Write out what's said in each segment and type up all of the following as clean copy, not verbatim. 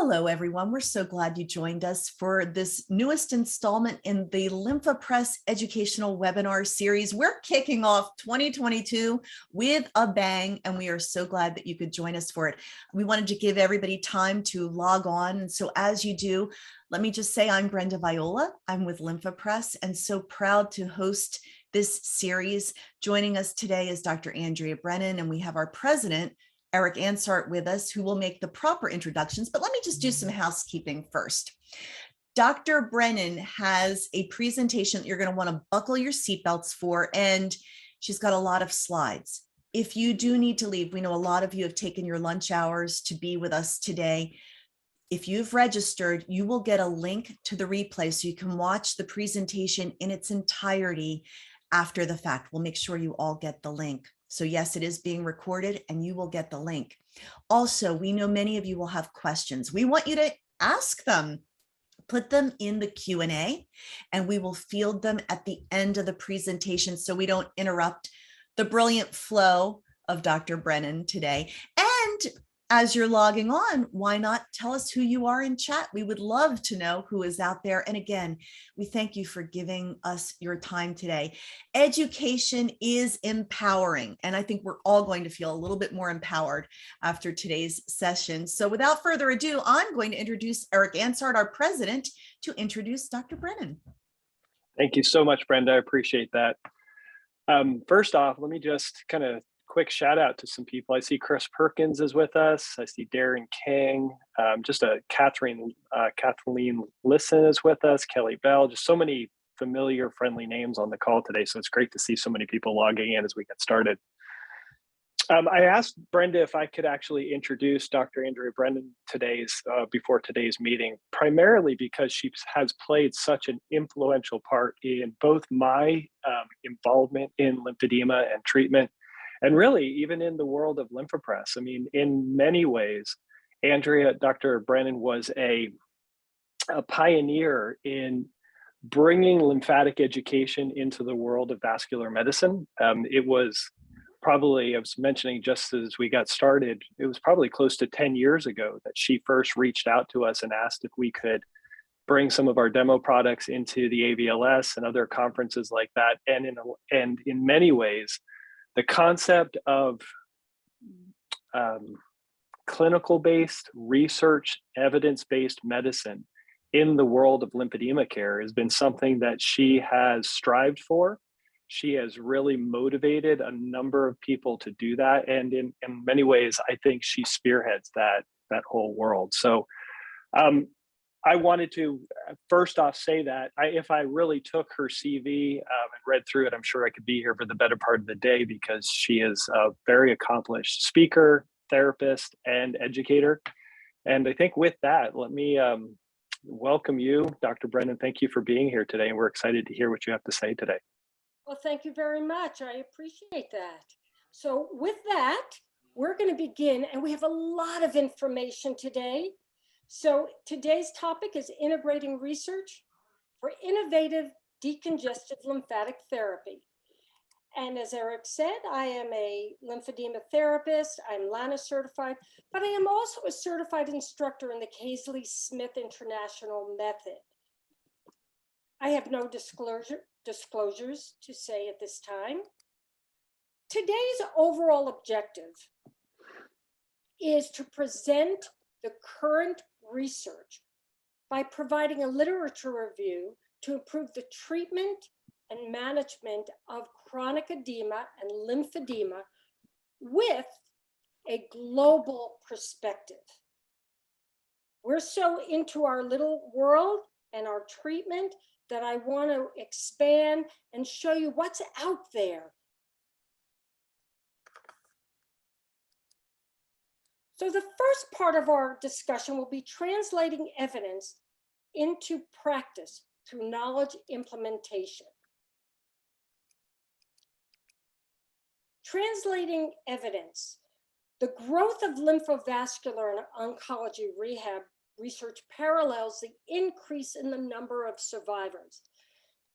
Hello, everyone. We're so glad you joined us for this newest installment in the LymphaPress educational webinar series. We're kicking off 2022 with a bang, and we are so glad that you could join us for it. We wanted to give everybody time to log on. And so as you do, let me just say I'm Brenda Viola. I'm with LymphaPress and so proud to host this series. Joining us today is Dr. Andrea Brennan, and we have our president, Eric Ansart, with us, who will make the proper introductions. But let me just do some housekeeping first. Dr. Brennan has a presentation that you're going to want to buckle your seatbelts for, and she's got a lot of slides. If you do need to leave, we know a lot of you have taken your lunch hours to be with us today. If you've registered, you will get a link to the replay so you can watch the presentation in its entirety after the fact. We'll make sure you all get the link. So yes, it is being recorded and you will get the link. Also, we know many of you will have questions. We want you to ask them. Put them in the Q&A and we will field them at the end of the presentation so we don't interrupt the brilliant flow of Dr. Brennan today. And as you're logging on, why not tell us who you are in chat? We would love to know who is out there. And again, we thank you for giving us your time today. Education is empowering, and I think we're all going to feel a little bit more empowered after today's session. So without further ado, I'm going to introduce Eric Ansart, our president, to introduce Dr. Brennan. Thank you so much, Brenda. I appreciate that. First off, let me just kind of quick shout out to some people. I see Chris Perkins is with us. I see Darren King, Kathleen Lisson is with us, Kelly Bell, just so many familiar, friendly names on the call today. So it's great to see so many people logging in as we get started. I asked Brenda if I could actually introduce Dr. Andrea Brennan before today's meeting, primarily because she has played such an influential part in both my involvement in lymphedema and treatment, and really even in the world of LymphaPress. I mean, in many ways, Dr. Brennan was a pioneer in bringing lymphatic education into the world of vascular medicine. It was probably, I was mentioning just as we got started, it was probably close to 10 years ago that she first reached out to us and asked if we could bring some of our demo products into the AVLS and other conferences like that. And in many ways, the concept of clinical-based research, evidence-based medicine in the world of lymphedema care has been something that she has strived for. She has really motivated a number of people to do that. And in many ways, I think she spearheads that whole world. So I wanted to first off say that if I really took her CV and read through it, I'm sure I could be here for the better part of the day, because she is a very accomplished speaker, therapist, and educator. And I think with that, let me welcome you, Dr. Brennan. Thank you for being here today. And we're excited to hear what you have to say today. Well, thank you very much. I appreciate that. So with that, we're going to begin, and we have a lot of information today. So today's topic is integrating research for innovative decongestive lymphatic therapy. And as Eric said, I am a lymphedema therapist. I'm LANA certified, but I am also a certified instructor in the Casely Smith International Method. I have no disclosures to say at this time. Today's overall objective is to present the current research by providing a literature review to improve the treatment and management of chronic edema and lymphedema with a global perspective. We're so into our little world and our treatment that I want to expand and show you what's out there. So the first part of our discussion will be translating evidence into practice through knowledge implementation. Translating evidence. The growth of lymphovascular and oncology rehab research parallels the increase in the number of survivors.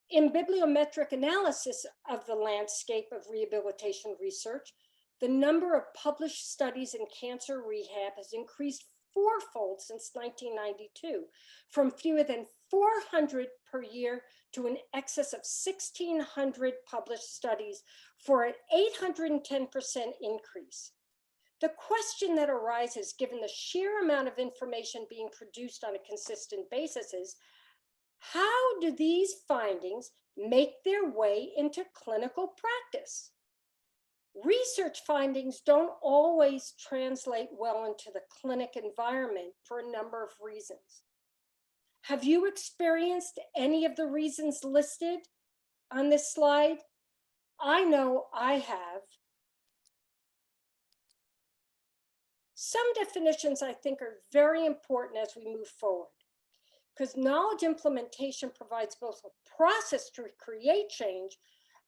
In bibliometric analysis of the landscape of rehabilitation research, the number of published studies in cancer rehab has increased fourfold since 1992, from fewer than 400 per year to an excess of 1,600 published studies for an 810% increase. The question that arises, given the sheer amount of information being produced on a consistent basis, is how do these findings make their way into clinical practice? Research findings don't always translate well into the clinic environment for a number of reasons. Have you experienced any of the reasons listed on this slide? I know I have. Some definitions I think are very important as we move forward, because knowledge implementation provides both a process to create change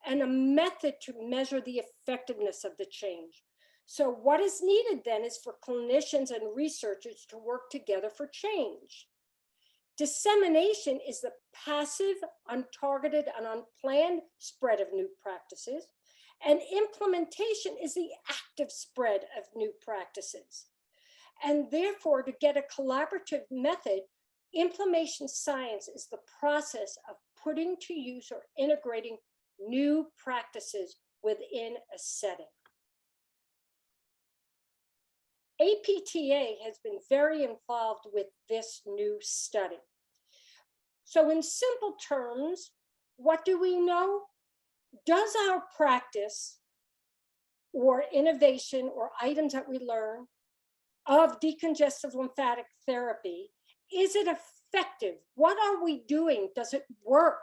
and a method to measure the effectiveness of the change. So what is needed then is for clinicians and researchers to work together for change. Dissemination is the passive, untargeted, and unplanned spread of new practices, and implementation is the active spread of new practices. And therefore, to get a collaborative method, implementation science is the process of putting to use or integrating new practices within a setting. APTA has been very involved with this new study. So in simple terms, what do we know? Does our practice or innovation or items that we learn of decongestive lymphatic therapy, is it effective? What are we doing? Does it work?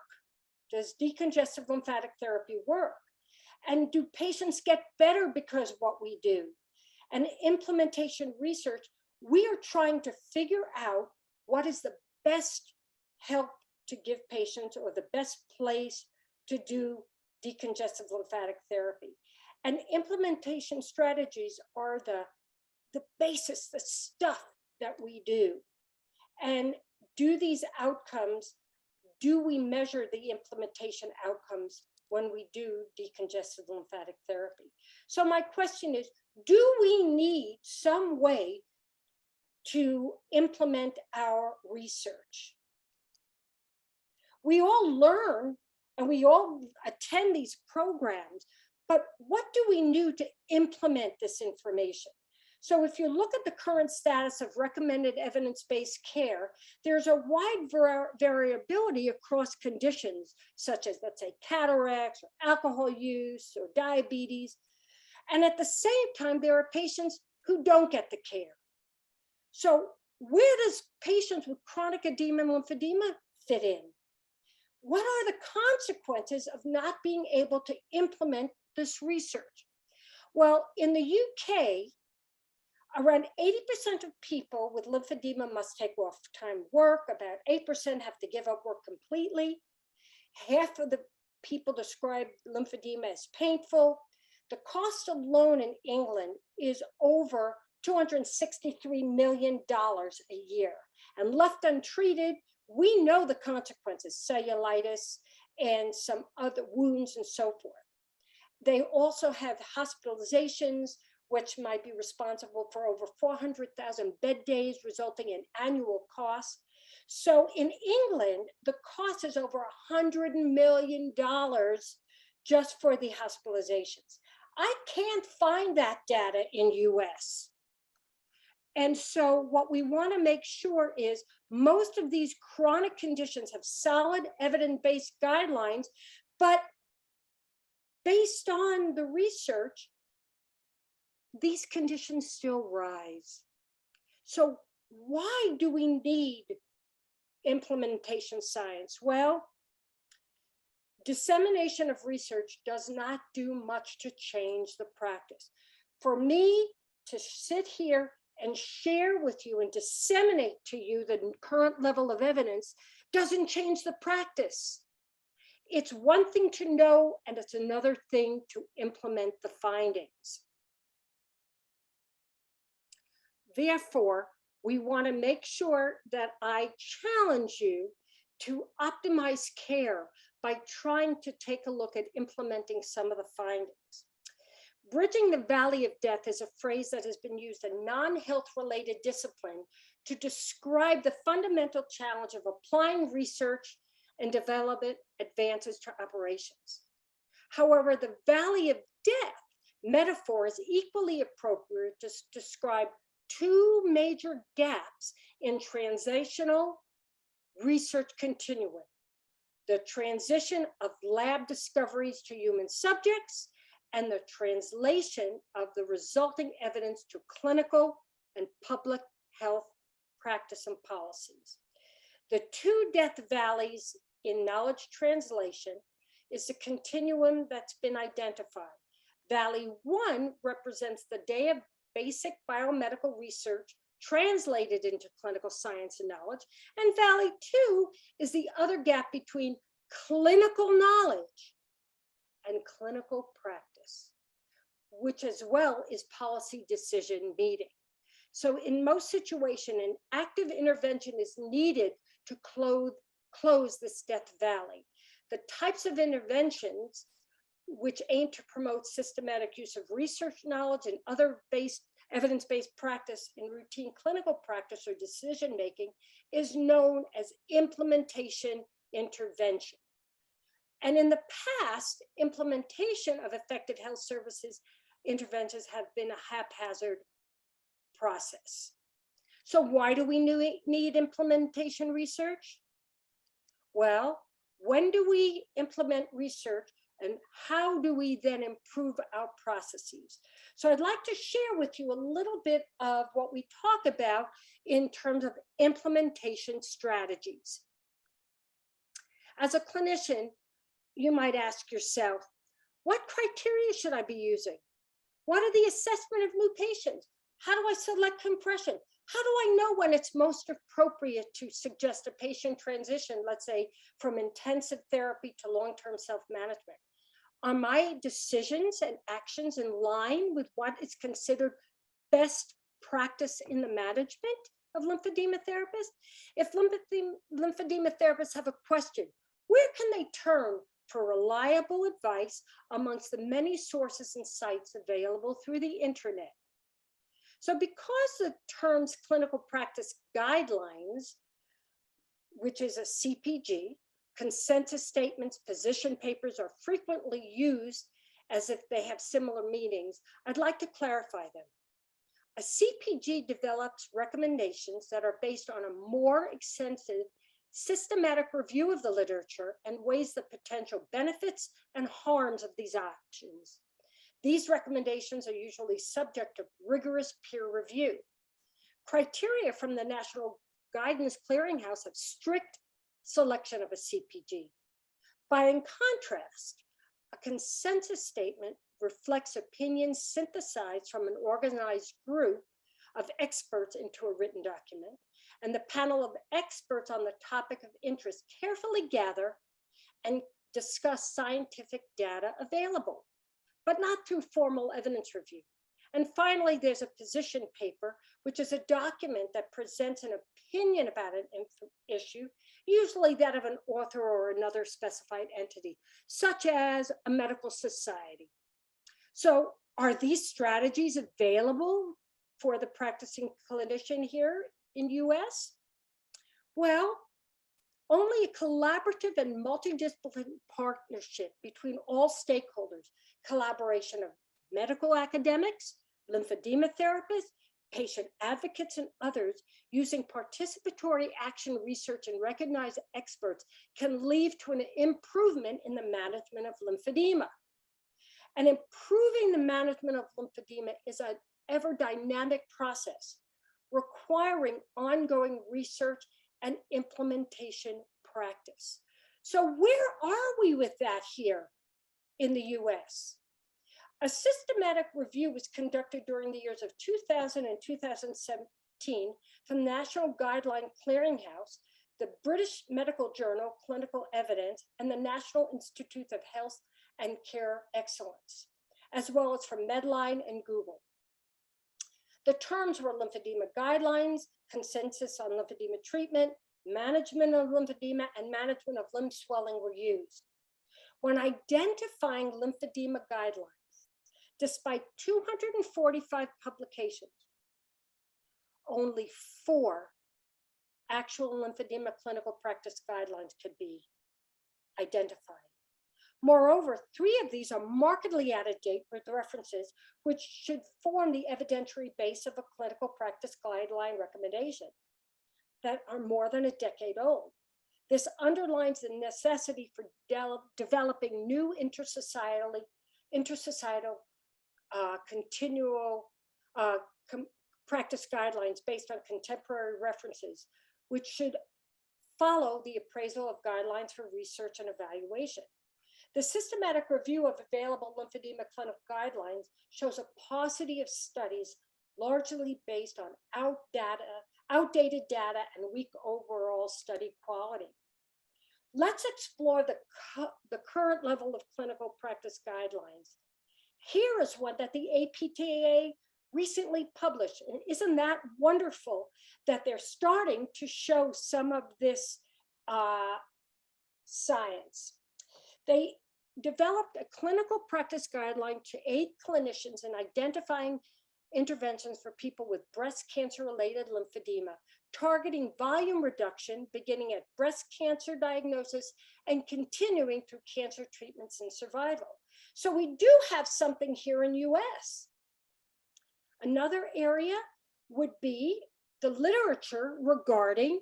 Does decongestive lymphatic therapy work? And do patients get better because of what we do? And implementation research, we are trying to figure out what is the best help to give patients or the best place to do decongestive lymphatic therapy. And implementation strategies are the basis, the stuff that we do. And do these outcomes, do we measure the implementation outcomes when we do decongestive lymphatic therapy? So my question is, do we need some way to implement our research? We all learn and we all attend these programs, but what do we do to implement this information? So if you look at the current status of recommended evidence-based care, there's a wide variability across conditions, such as, let's say, cataracts, or alcohol use, or diabetes. And at the same time, there are patients who don't get the care. So where does patients with chronic edema and lymphedema fit in? What are the consequences of not being able to implement this research? Well, in the UK, around 80% of people with lymphedema must take off time work. About 8% have to give up work completely. Half of the people describe lymphedema as painful. The cost alone in England is over $263 million a year. And left untreated, we know the consequences, cellulitis and some other wounds and so forth. They also have hospitalizations, which might be responsible for over 400,000 bed days, resulting in annual costs. So in England, the cost is over $100 million just for the hospitalizations. I can't find that data in US. And so what we want to make sure is most of these chronic conditions have solid evidence-based guidelines, but based on the research, these conditions still rise. So why do we need implementation science? Well, dissemination of research does not do much to change the practice. For me to sit here and share with you and disseminate to you the current level of evidence doesn't change the practice. It's one thing to know, and it's another thing to implement the findings. Therefore, we want to make sure that I challenge you to optimize care by trying to take a look at implementing some of the findings. Bridging the valley of death is a phrase that has been used in non-health related discipline to describe the fundamental challenge of applying research and development advances to operations. However, the valley of death metaphor is equally appropriate to describe two major gaps in translational research continuum: the transition of lab discoveries to human subjects and the translation of the resulting evidence to clinical and public health practice and policies. The two death valleys in knowledge translation is the continuum that's been identified. Valley 1 represents the day of basic biomedical research translated into clinical science and knowledge, and Valley 2 is the other gap between clinical knowledge and clinical practice, which as well is policy decision meeting. So in most situations, an active intervention is needed to close this death valley. The types of interventions which aim to promote systematic use of research knowledge and other evidence-based practice in routine clinical practice or decision-making is known as implementation intervention. And in the past, implementation of effective health services interventions have been a haphazard process. So why do we need implementation research? Well, when do we implement research and how do we then improve our processes? So I'd like to share with you a little bit of what we talk about in terms of implementation strategies. As a clinician, you might ask yourself, what criteria should I be using? What are the assessment of new patients? How do I select compression? How do I know when it's most appropriate to suggest a patient transition, let's say from intensive therapy to long-term self-management? Are my decisions and actions in line with what is considered best practice in the management of lymphedema therapists? If lymphedema therapists have a question, where can they turn for reliable advice amongst the many sources and sites available through the internet? So because the terms clinical practice guidelines, which is a CPG, consensus statements, position papers are frequently used as if they have similar meanings, I'd like to clarify them. A CPG develops recommendations that are based on a more extensive systematic review of the literature and weighs the potential benefits and harms of these options. These recommendations are usually subject to rigorous peer review. Criteria from the National Guidance Clearinghouse have strict selection of a CPG. By in contrast, a consensus statement reflects opinions synthesized from an organized group of experts into a written document, and the panel of experts on the topic of interest carefully gather and discuss scientific data available, but not through formal evidence review. And finally, there's a position paper, which is a document that presents an opinion about an issue, usually that of an author or another specified entity, such as a medical society. So are these strategies available for the practicing clinician here in US? Well, only a collaborative and multidisciplinary partnership between all stakeholders, collaboration of medical academics, lymphedema therapists, patient advocates, and others using participatory action research and recognized experts can lead to an improvement in the management of lymphedema. And improving the management of lymphedema is an ever dynamic process requiring ongoing research and implementation practice. So where are we with that here in the US? A systematic review was conducted during the years of 2000 and 2017 from the National Guideline Clearinghouse, the British Medical Journal Clinical Evidence, and the National Institute of Health and Care Excellence, as well as from Medline and Google. The terms were lymphedema guidelines, consensus on lymphedema treatment, management of lymphedema, and management of lymph swelling were used. When identifying lymphedema guidelines, despite 245 publications, only 4 actual lymphedema clinical practice guidelines could be identified. Moreover, 3 of these are markedly out of date with references which should form the evidentiary base of a clinical practice guideline recommendation that are more than a decade old. This underlines the necessity for developing new intersocietal continual practice guidelines based on contemporary references, which should follow the appraisal of guidelines for research and evaluation. The systematic review of available lymphedema clinical guidelines shows a paucity of studies largely based on outdated data and weak overall study quality. Let's explore the current level of clinical practice guidelines. Here is one that the APTA recently published. And isn't that wonderful that they're starting to show some of this science? They developed a clinical practice guideline to aid clinicians in identifying interventions for people with breast cancer-related lymphedema, targeting volume reduction, beginning at breast cancer diagnosis and continuing through cancer treatments and survival. So we do have something here in US. Another area would be the literature regarding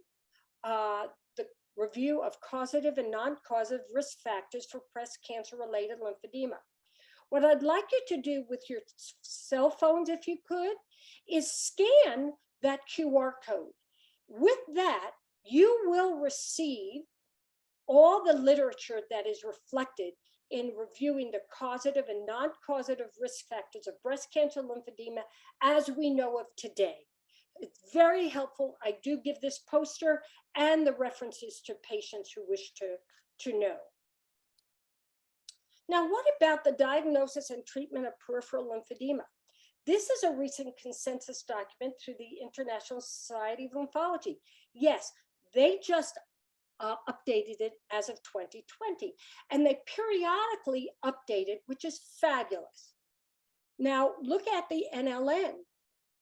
the review of causative and non-causative risk factors for breast cancer-related lymphedema. What I'd like you to do with your cell phones, if you could, is scan that QR code. With that, you will receive all the literature that is reflected in reviewing the causative and non-causative risk factors of breast cancer lymphedema as we know of today. It's very helpful. I do give this poster and the references to patients who wish to know. Now, what about the diagnosis and treatment of peripheral lymphedema? This is a recent consensus document through the International Society of Lymphology. Yes, they just updated it as of 2020, and they periodically update it, which is fabulous. Now, look at the NLN.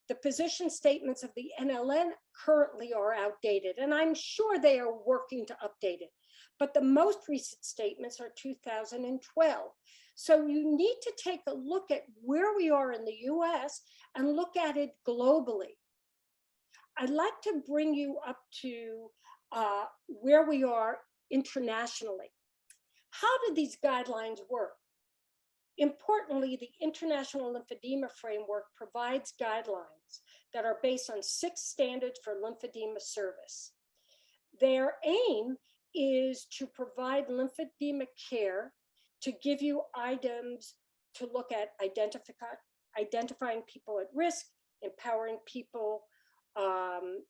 The position statements of the NLN currently are outdated, and I'm sure they are working to update it. But the most recent statements are 2012. So you need to take a look at where we are in the US and look at it globally. I'd like to bring you up to where we are internationally. How do these guidelines work? Importantly, the International Lymphedema Framework provides guidelines that are based on 6 standards for lymphedema service. Their aim is to provide lymphedema care, to give you items to look at identifying people at risk, empowering people on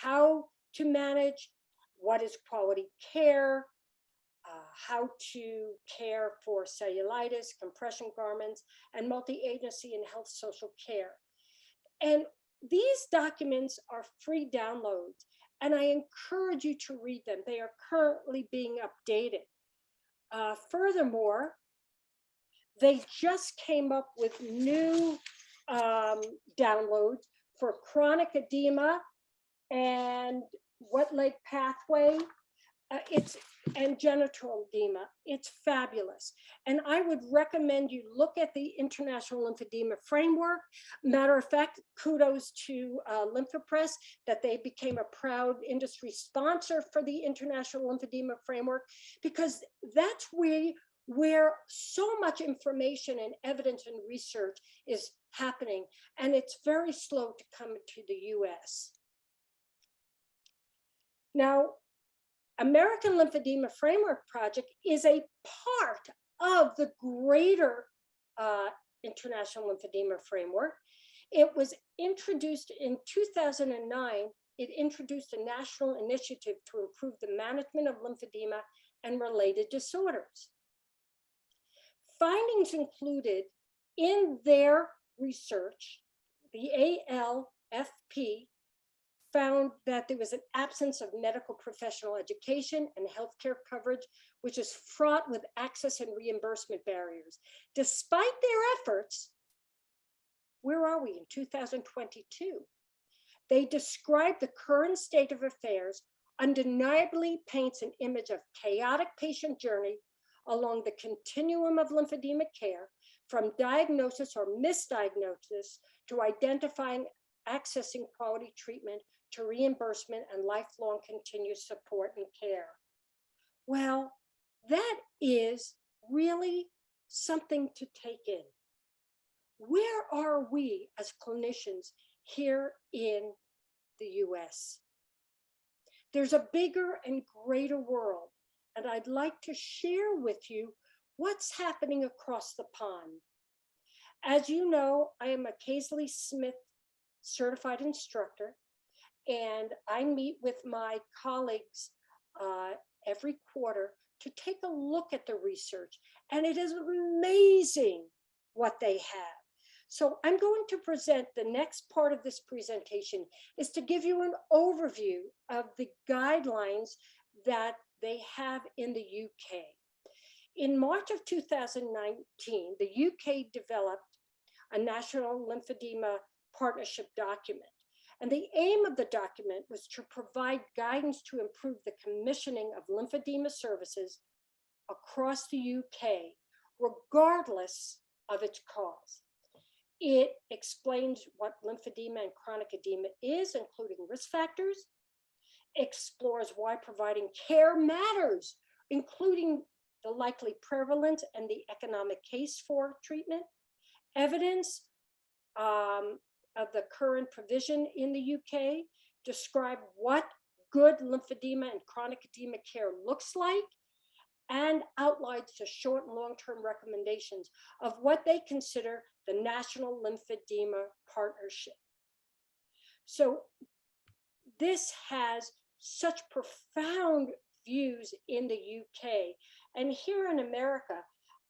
how to manage, what is quality care, how to care for cellulitis, compression garments, and multi-agency and health social care. And these documents are free downloads, and I encourage you to read them. They are currently being updated. Furthermore, they just came up with new downloads for chronic edema and wet leg pathway, and genital edema. It's fabulous. And I would recommend you look at the International Lymphedema Framework. Matter of fact, kudos to LymphoPress that they became a proud industry sponsor for the International Lymphedema Framework, because that's where so much information and evidence and research is happening. And it's very slow to come to the US. Now, American Lymphedema Framework Project is a part of the greater International Lymphedema Framework. It was introduced in 2009. It introduced a national initiative to improve the management of lymphedema and related disorders. Findings included in their research, the ALFP found that there was an absence of medical professional education and healthcare coverage which is fraught with access and reimbursement barriers. Despite their efforts, where are we in 2022? They describe the current state of affairs undeniably paints an image of chaotic patient journey along the continuum of lymphedema care, from diagnosis or misdiagnosis to identifying, accessing quality treatment, to reimbursement and lifelong continuous support and care. Well, that is really something to take in. Where are we as clinicians here in the US? There's a bigger and greater world, and I'd like to share with you what's happening across the pond. As you know, I am a Casely Smith certified instructor, and I meet with my colleagues every quarter to take a look at the research, and it is amazing what they have. So I'm going to present, the next part of this presentation is to give you an overview of the guidelines that they have in the UK. In March of 2019, the UK developed a National Lymphedema Partnership document. And the aim of the document was to provide guidance to improve the commissioning of lymphedema services across the UK, regardless of its cause. It explains what lymphedema and chronic edema is, including risk factors, explores why providing care matters, including the likely prevalence and the economic case for treatment, evidence of the current provision in the UK, describe what good lymphedema and chronic edema care looks like, and outlines the short and long-term recommendations of what they consider the National Lymphedema Partnership. So this has such profound views in the UK. And here in America,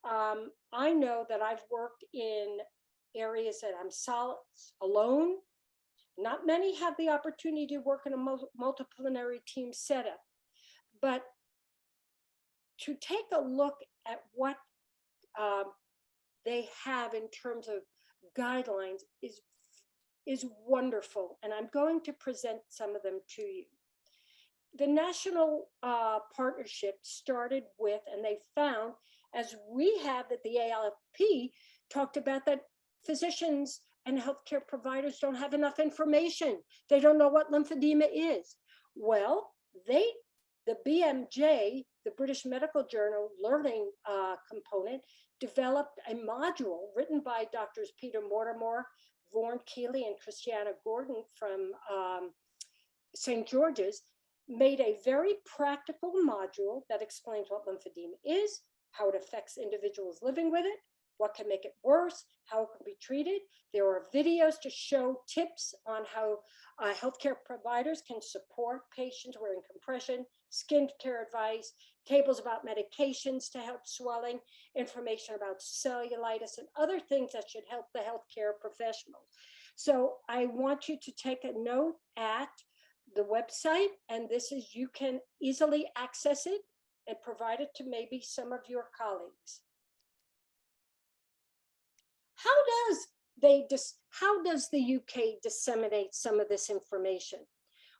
I know that I've worked in areas that I'm alone. Not many have the opportunity to work in a multidisciplinary team setup, but to take a look at what they have in terms of guidelines is wonderful. And I'm going to present some of them to you. The national partnership started with, and they found, as we have at the ALFP, talked about that physicians and healthcare providers don't have enough information. They don't know what lymphedema is. Well, the BMJ, the British Medical Journal learning component, developed a module written by Drs. Peter Mortimer, Vaughan Keeley, and Christiana Gordon from St. George's, made a very practical module that explains what lymphedema is, how it affects individuals living with it, what can make it worse, how it can be treated. There are videos to show tips on how healthcare providers can support patients wearing compression, skin care advice, tables about medications to help swelling, information about cellulitis, and other things that should help the healthcare professionals. So I want you to take a note at the website, and you can easily access it and provide it to maybe some of your colleagues. How does the UK disseminate some of this information?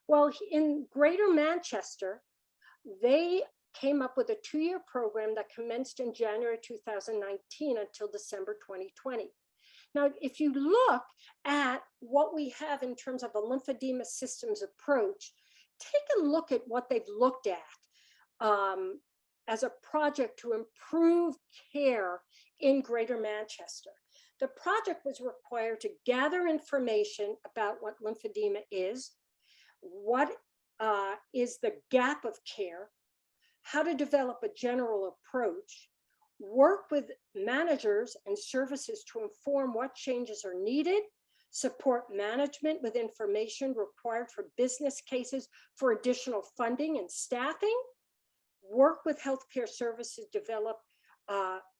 Well, in Greater Manchester, they came up with a 2-year program that commenced in January 2019 until December 2020. Now, if you look at what we have in terms of a lymphedema systems approach, take a look at what they've looked at as a project to improve care in Greater Manchester. The project was required to gather information about what lymphedema is, what is the gap of care, how to develop a general approach, work with managers and services to inform what changes are needed, support management with information required for business cases for additional funding and staffing, work with healthcare services, develop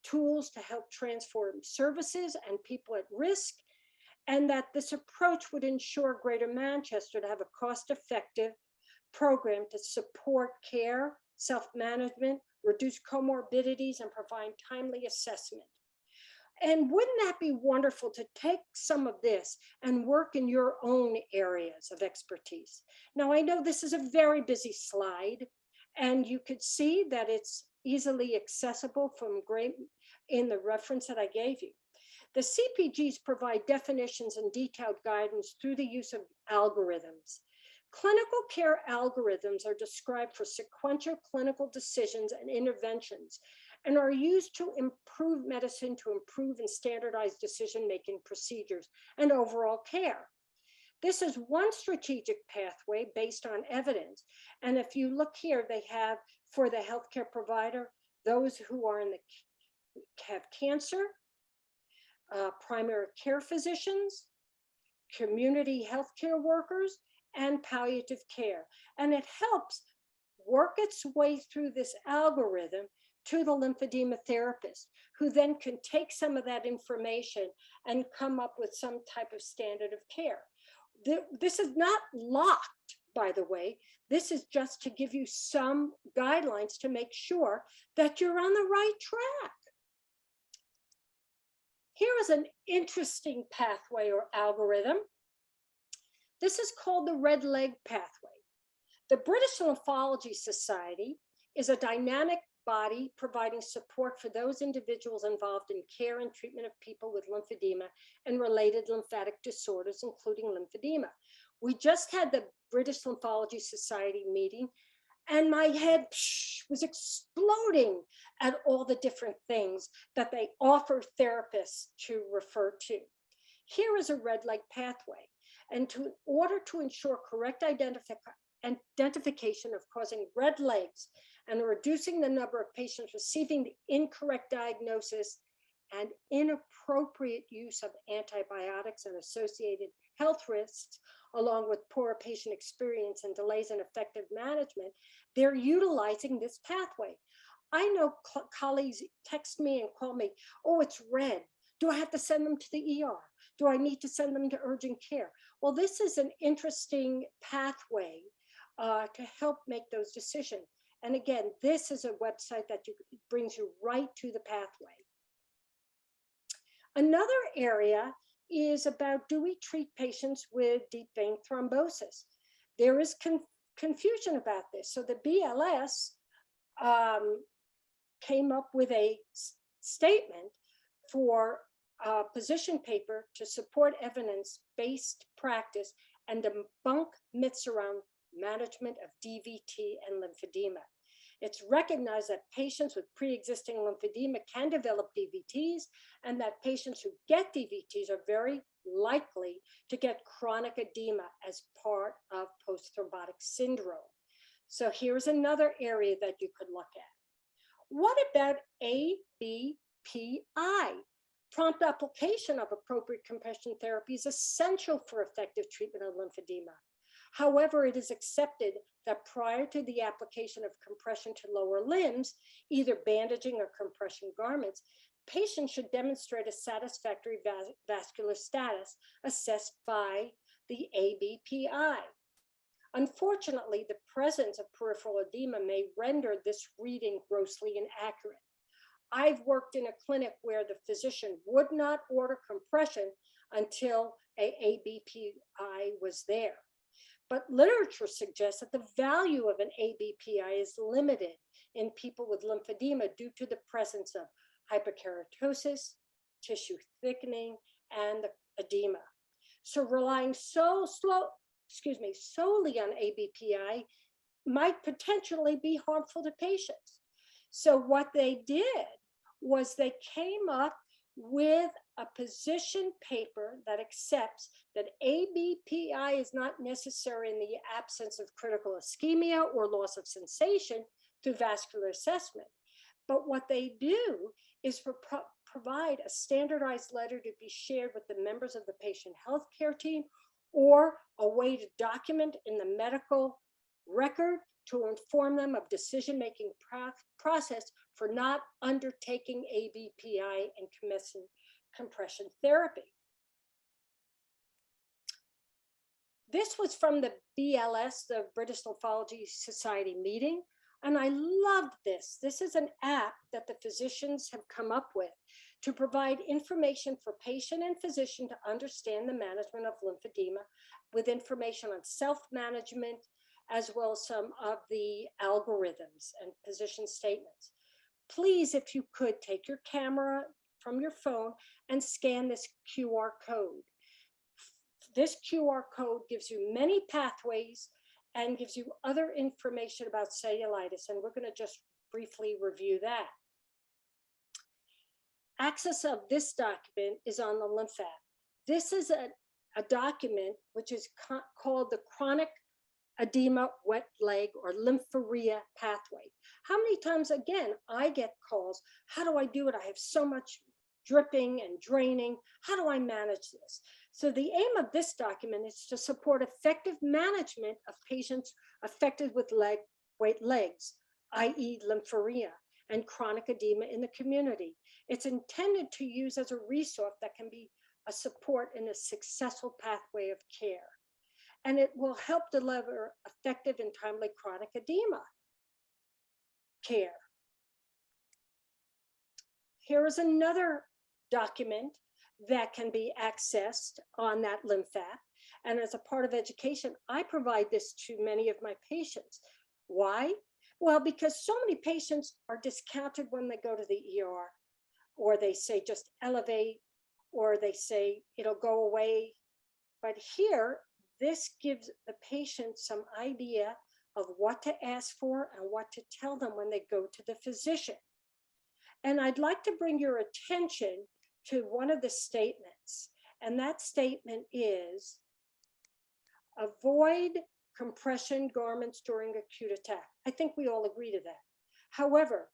tools to help transform services and people at risk, and that this approach would ensure Greater Manchester to have a cost-effective program to support care, self-management, reduce comorbidities, and provide timely assessment. And wouldn't that be wonderful to take some of this and work in your own areas of expertise? Now, I know this is a very busy slide, and you could see that it's easily accessible from in the reference that I gave you. The CPGs provide definitions and detailed guidance through the use of algorithms. Clinical care algorithms are described for sequential clinical decisions and interventions and are used to improve medicine, to improve and standardize decision-making procedures and overall care. This is one strategic pathway based on evidence. And if you look here, they have for the healthcare provider, those who are have cancer, primary care physicians, community healthcare workers, and palliative care. And it helps work its way through this algorithm to the lymphedema therapist, who then can take some of that information and come up with some type of standard of care. This is not locked, by the way. This is just to give you some guidelines to make sure that you're on the right track. Here is an interesting pathway or algorithm. This is called the red leg pathway. The British Lymphology Society is a dynamic body providing support for those individuals involved in care and treatment of people with lymphedema and related lymphatic disorders, including lymphedema. We just had the British Lymphology Society meeting, and my head was exploding at all the different things that they offer therapists to refer to. Here is a red leg pathway. And in order to ensure correct identification of causing red legs and reducing the number of patients receiving the incorrect diagnosis and inappropriate use of antibiotics and associated health risks, along with poor patient experience and delays in effective management, they're utilizing this pathway. I know colleagues text me and call me, oh, it's red. Do I have to send them to the ER? Do I need to send them to urgent care? Well, this is an interesting pathway to help make those decisions. And again, this is a website that brings you right to the pathway. Another area is about, do we treat patients with deep vein thrombosis? There is confusion about this. So the BLS came up with a statement for a position paper to support evidence-based practice and debunk myths around management of DVT and lymphedema. It's recognized that patients with pre-existing lymphedema can develop DVTs, and that patients who get DVTs are very likely to get chronic edema as part of post-thrombotic syndrome. So here's another area that you could look at. What about ABPI? Prompt application of appropriate compression therapy is essential for effective treatment of lymphedema. However, it is accepted that prior to the application of compression to lower limbs, either bandaging or compression garments, patients should demonstrate a satisfactory vascular status assessed by the ABPI. Unfortunately, the presence of peripheral edema may render this reading grossly inaccurate. I've worked in a clinic where the physician would not order compression until an ABPI was there. But literature suggests that the value of an ABPI is limited in people with lymphedema due to the presence of hyperkeratosis, tissue thickening, and the edema. So relying solely on ABPI might potentially be harmful to patients. So what they did was they came up with a position paper that accepts that ABPI is not necessary in the absence of critical ischemia or loss of sensation through vascular assessment. But what they do is provide a standardized letter to be shared with the members of the patient healthcare team, or a way to document in the medical record to inform them of decision-making process for not undertaking ABPI and compression therapy. This was from the BLS, the British Lymphology Society meeting. And I loved this. This is an app that the physicians have come up with to provide information for patient and physician to understand the management of lymphedema, with information on self-management, as well as some of the algorithms and position statements. Please, if you could, take your camera from your phone and scan this QR code. This QR code gives you many pathways and gives you other information about cellulitis, and we're going to just briefly review that. Access of this document is on the Lymph app. This is a document which is called the chronic edema wet leg or lymphuria pathway. How many times, again, I get calls, how do I do it? I have so much dripping and draining. How do I manage this? So the aim of this document is to support effective management of patients affected with wet legs, i.e. lymphuria and chronic edema in the community. It's intended to use as a resource that can be a support in a successful pathway of care. And it will help deliver effective and timely chronic edema care. Here is another document that can be accessed on that Lymph app. And as a part of education, I provide this to many of my patients. Why? Well, because so many patients are discounted when they go to the ER, or they say just elevate, or they say it'll go away. But here, this gives the patient some idea of what to ask for and what to tell them when they go to the physician. And I'd like to bring your attention to one of the statements. And that statement is, avoid compression garments during acute attack. I think we all agree to that. However,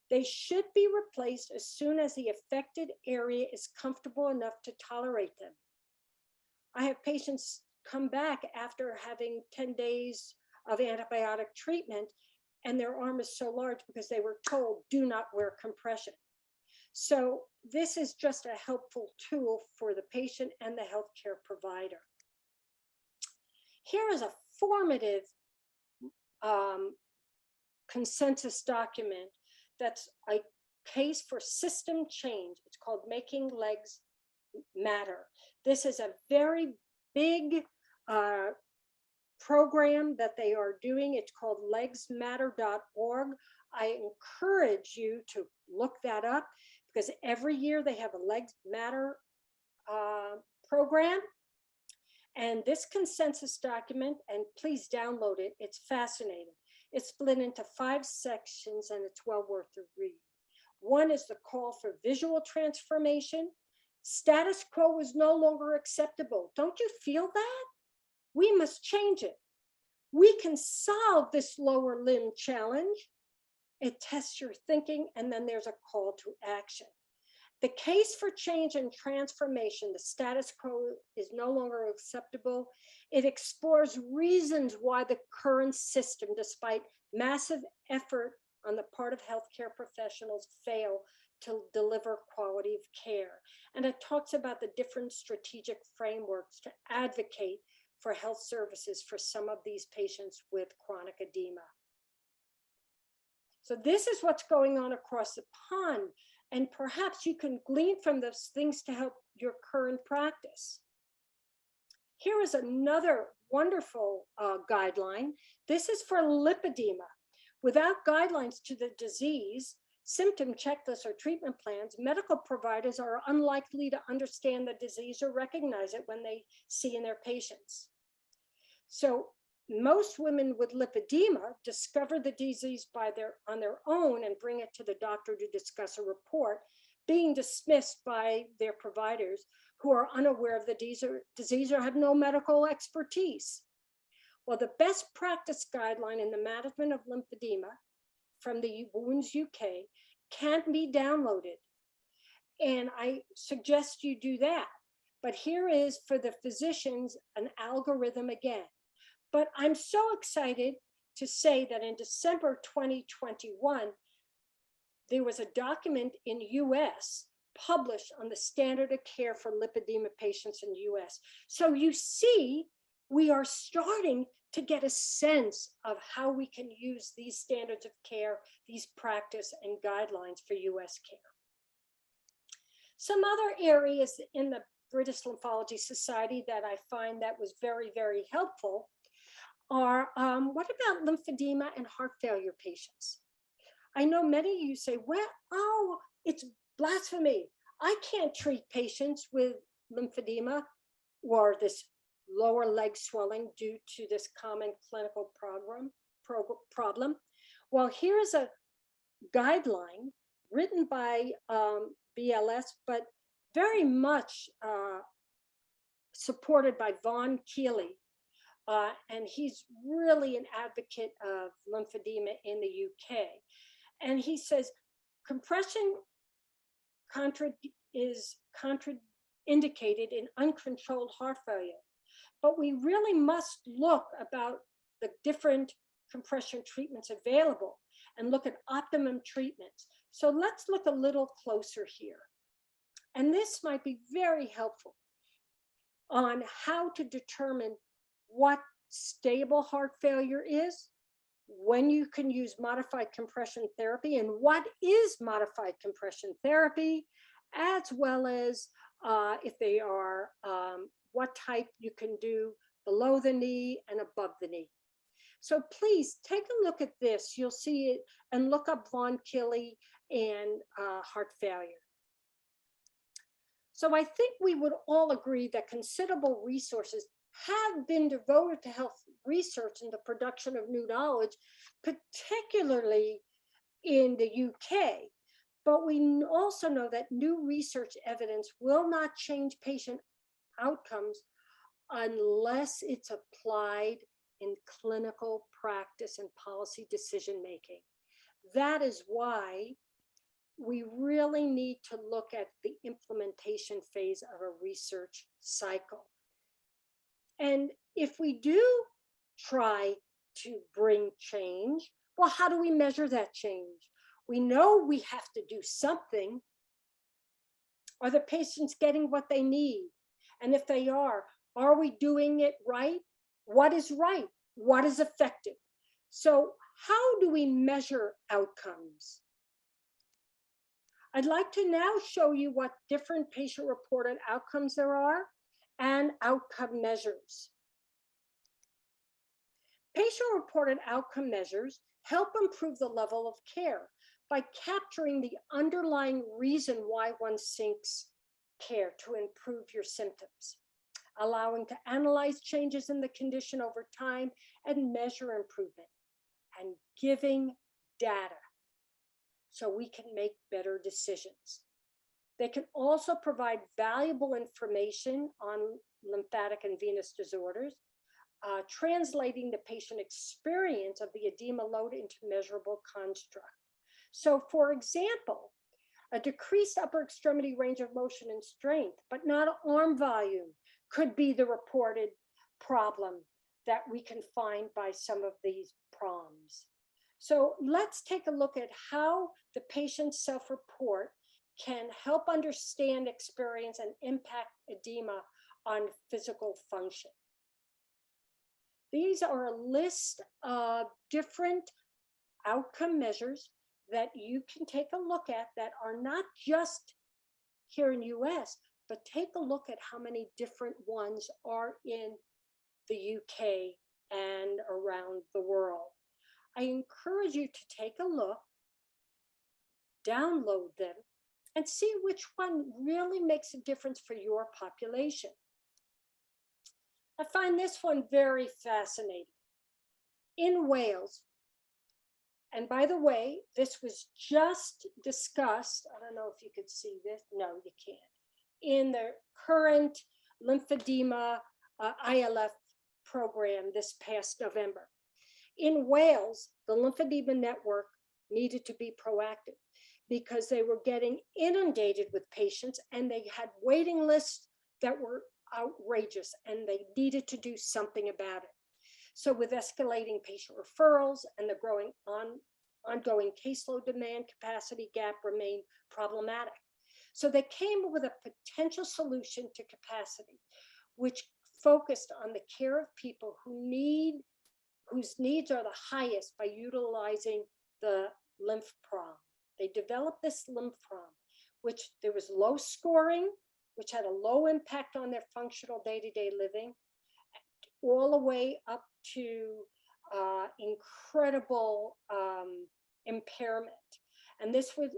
they should be replaced as soon as the affected area is comfortable enough to tolerate them. I have patients come back after having 10 days of antibiotic treatment, and their arm is so large because they were told, do not wear compression. So this is just a helpful tool for the patient and the healthcare provider. Here is a formative consensus document that's a case for system change. It's called Making Legs Matter. This is a very big program that they are doing. It's called legsmatter.org. I encourage you to look that up because every year they have a Legs Matter program. And this consensus document, and please download it, it's fascinating. It's split into 5 sections and it's well worth the read. One is the call for visual transformation. Status quo is no longer acceptable. Don't you feel that? We must change it. We can solve this lower limb challenge. It tests your thinking, and then there's a call to action. The case for change and transformation, the status quo is no longer acceptable. It explores reasons why the current system, despite massive effort on the part of healthcare professionals, fail to deliver quality of care. And it talks about the different strategic frameworks to advocate for health services for some of these patients with chronic edema. So this is what's going on across the pond. And perhaps you can glean from those things to help your current practice. Here is another wonderful guideline. This is for lipedema. Without guidelines to the disease, symptom checklists or treatment plans, medical providers are unlikely to understand the disease or recognize it when they see in their patients. So most women with lipedema discover the disease on their own and bring it to the doctor to discuss a report, being dismissed by their providers who are unaware of the disease or have no medical expertise. Well, the best practice guideline in the management of lymphedema from the Wounds UK can be downloaded. And I suggest you do that. But here is for the physicians an algorithm again. But I'm so excited to say that in December 2021, there was a document in US published on the standard of care for lipedema patients in the US. So you see we are starting to get a sense of how we can use these standards of care, these practice and guidelines for US care. Some other areas in the British Lymphology Society that I find that was very, very helpful are, what about lymphedema and heart failure patients? I know many of you say, well, oh, it's blasphemy. I can't treat patients with lymphedema or this lower leg swelling due to this common clinical problem. Well, here's a guideline written by BLS, but very much supported by Von Keeley. And he's really an advocate of lymphedema in the UK. And he says, compression is contraindicated in uncontrolled heart failure. But we really must look about the different compression treatments available and look at optimum treatments. So let's look a little closer here. And this might be very helpful on how to determine what stable heart failure is, when you can use modified compression therapy, and what is modified compression therapy, as well as if they are, what type you can do below the knee and above the knee. So please take a look at this. You'll see it, and look up Von Keeley and heart failure. So I think we would all agree that considerable resources have been devoted to health research and the production of new knowledge, particularly in the UK. But we also know that new research evidence will not change patient outcomes unless it's applied in clinical practice and policy decision-making. That is why we really need to look at the implementation phase of a research cycle. And if we do try to bring change, well, how do we measure that change? We know we have to do something. Are the patients getting what they need? And if they are we doing it right? What is right? What is effective? So how do we measure outcomes? I'd like to now show you what different patient-reported outcomes there are and outcome measures. Patient-reported outcome measures help improve the level of care by capturing the underlying reason why one seeks care to improve your symptoms, allowing to analyze changes in the condition over time and measure improvement, and giving data so we can make better decisions. They can also provide valuable information on lymphatic and venous disorders, translating the patient experience of the edema load into measurable construct. So for example, a decreased upper extremity range of motion and strength, but not arm volume, could be the reported problem that we can find by some of these PROMs. So let's take a look at how the patient's self-report can help understand, experience, and impact edema on physical function. These are a list of different outcome measures that you can take a look at that are not just here in US, but take a look at how many different ones are in the UK and around the world. I encourage you to take a look, download them, and see which one really makes a difference for your population. I find this one very fascinating. In Wales, and by the way, this was just discussed, I don't know if you could see this, no, you can't, in the current lymphedema ILF program this past November. In Wales, the Lymphedema Network needed to be proactive because they were getting inundated with patients and they had waiting lists that were outrageous and they needed to do something about it. So with escalating patient referrals and the growing ongoing caseload demand, capacity gap remained problematic. So they came up with a potential solution to capacity, which focused on the care of people whose needs are the highest by utilizing the lymph prom. They developed this lymph prom, which there was low scoring, which had a low impact on their functional day-to-day living, all the way up to incredible impairment. And this would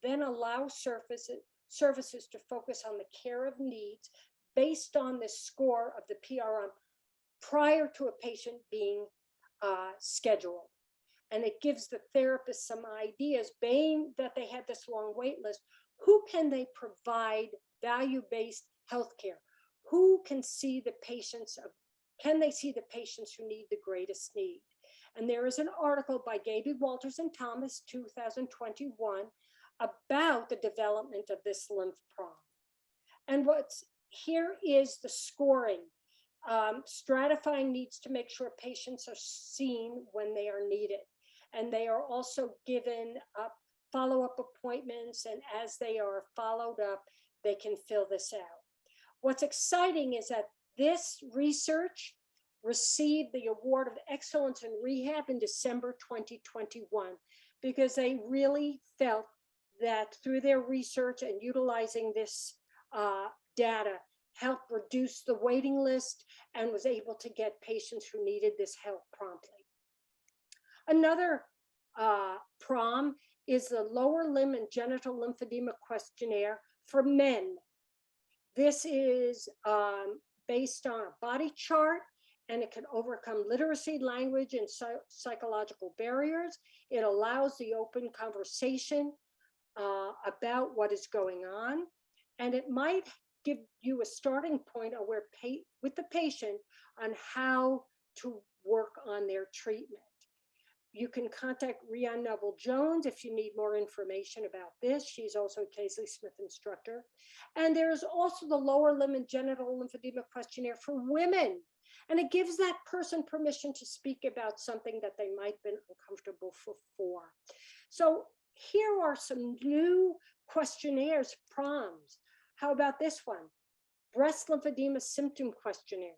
then allow services to focus on the care of needs based on the score of the PRM prior to a patient being scheduled. And it gives the therapist some ideas, being that they had this long wait list, who can they provide value-based healthcare? Who can see the patients can they see the patients who need the greatest need? And there is an article by Gaby Walters and Thomas, 2021, about the development of this lymph prom. And here is the scoring. Stratifying needs to make sure patients are seen when they are needed. And they are also given follow-up appointments, and as they are followed up, they can fill this out. What's exciting is that this research received the Award of Excellence in Rehab in December 2021, because they really felt that through their research and utilizing this data helped reduce the waiting list and was able to get patients who needed this help promptly. Another PROM is the Lower Limb and Genital Lymphedema Questionnaire for men. This is based on a body chart, and it can overcome literacy, language, and psychological barriers. It allows the open conversation about what is going on, and it might give you a starting point on where with the patient on how to work on their treatment. You can contact Rhian Noble-Jones if you need more information about this. She's also a Casey Smith instructor. And there is also the Lower Limb and Genital Lymphedema Questionnaire for women. And it gives that person permission to speak about something that they might have been uncomfortable before. So here are some new questionnaires, PROMs. How about this one? Breast Lymphedema Symptom Questionnaire.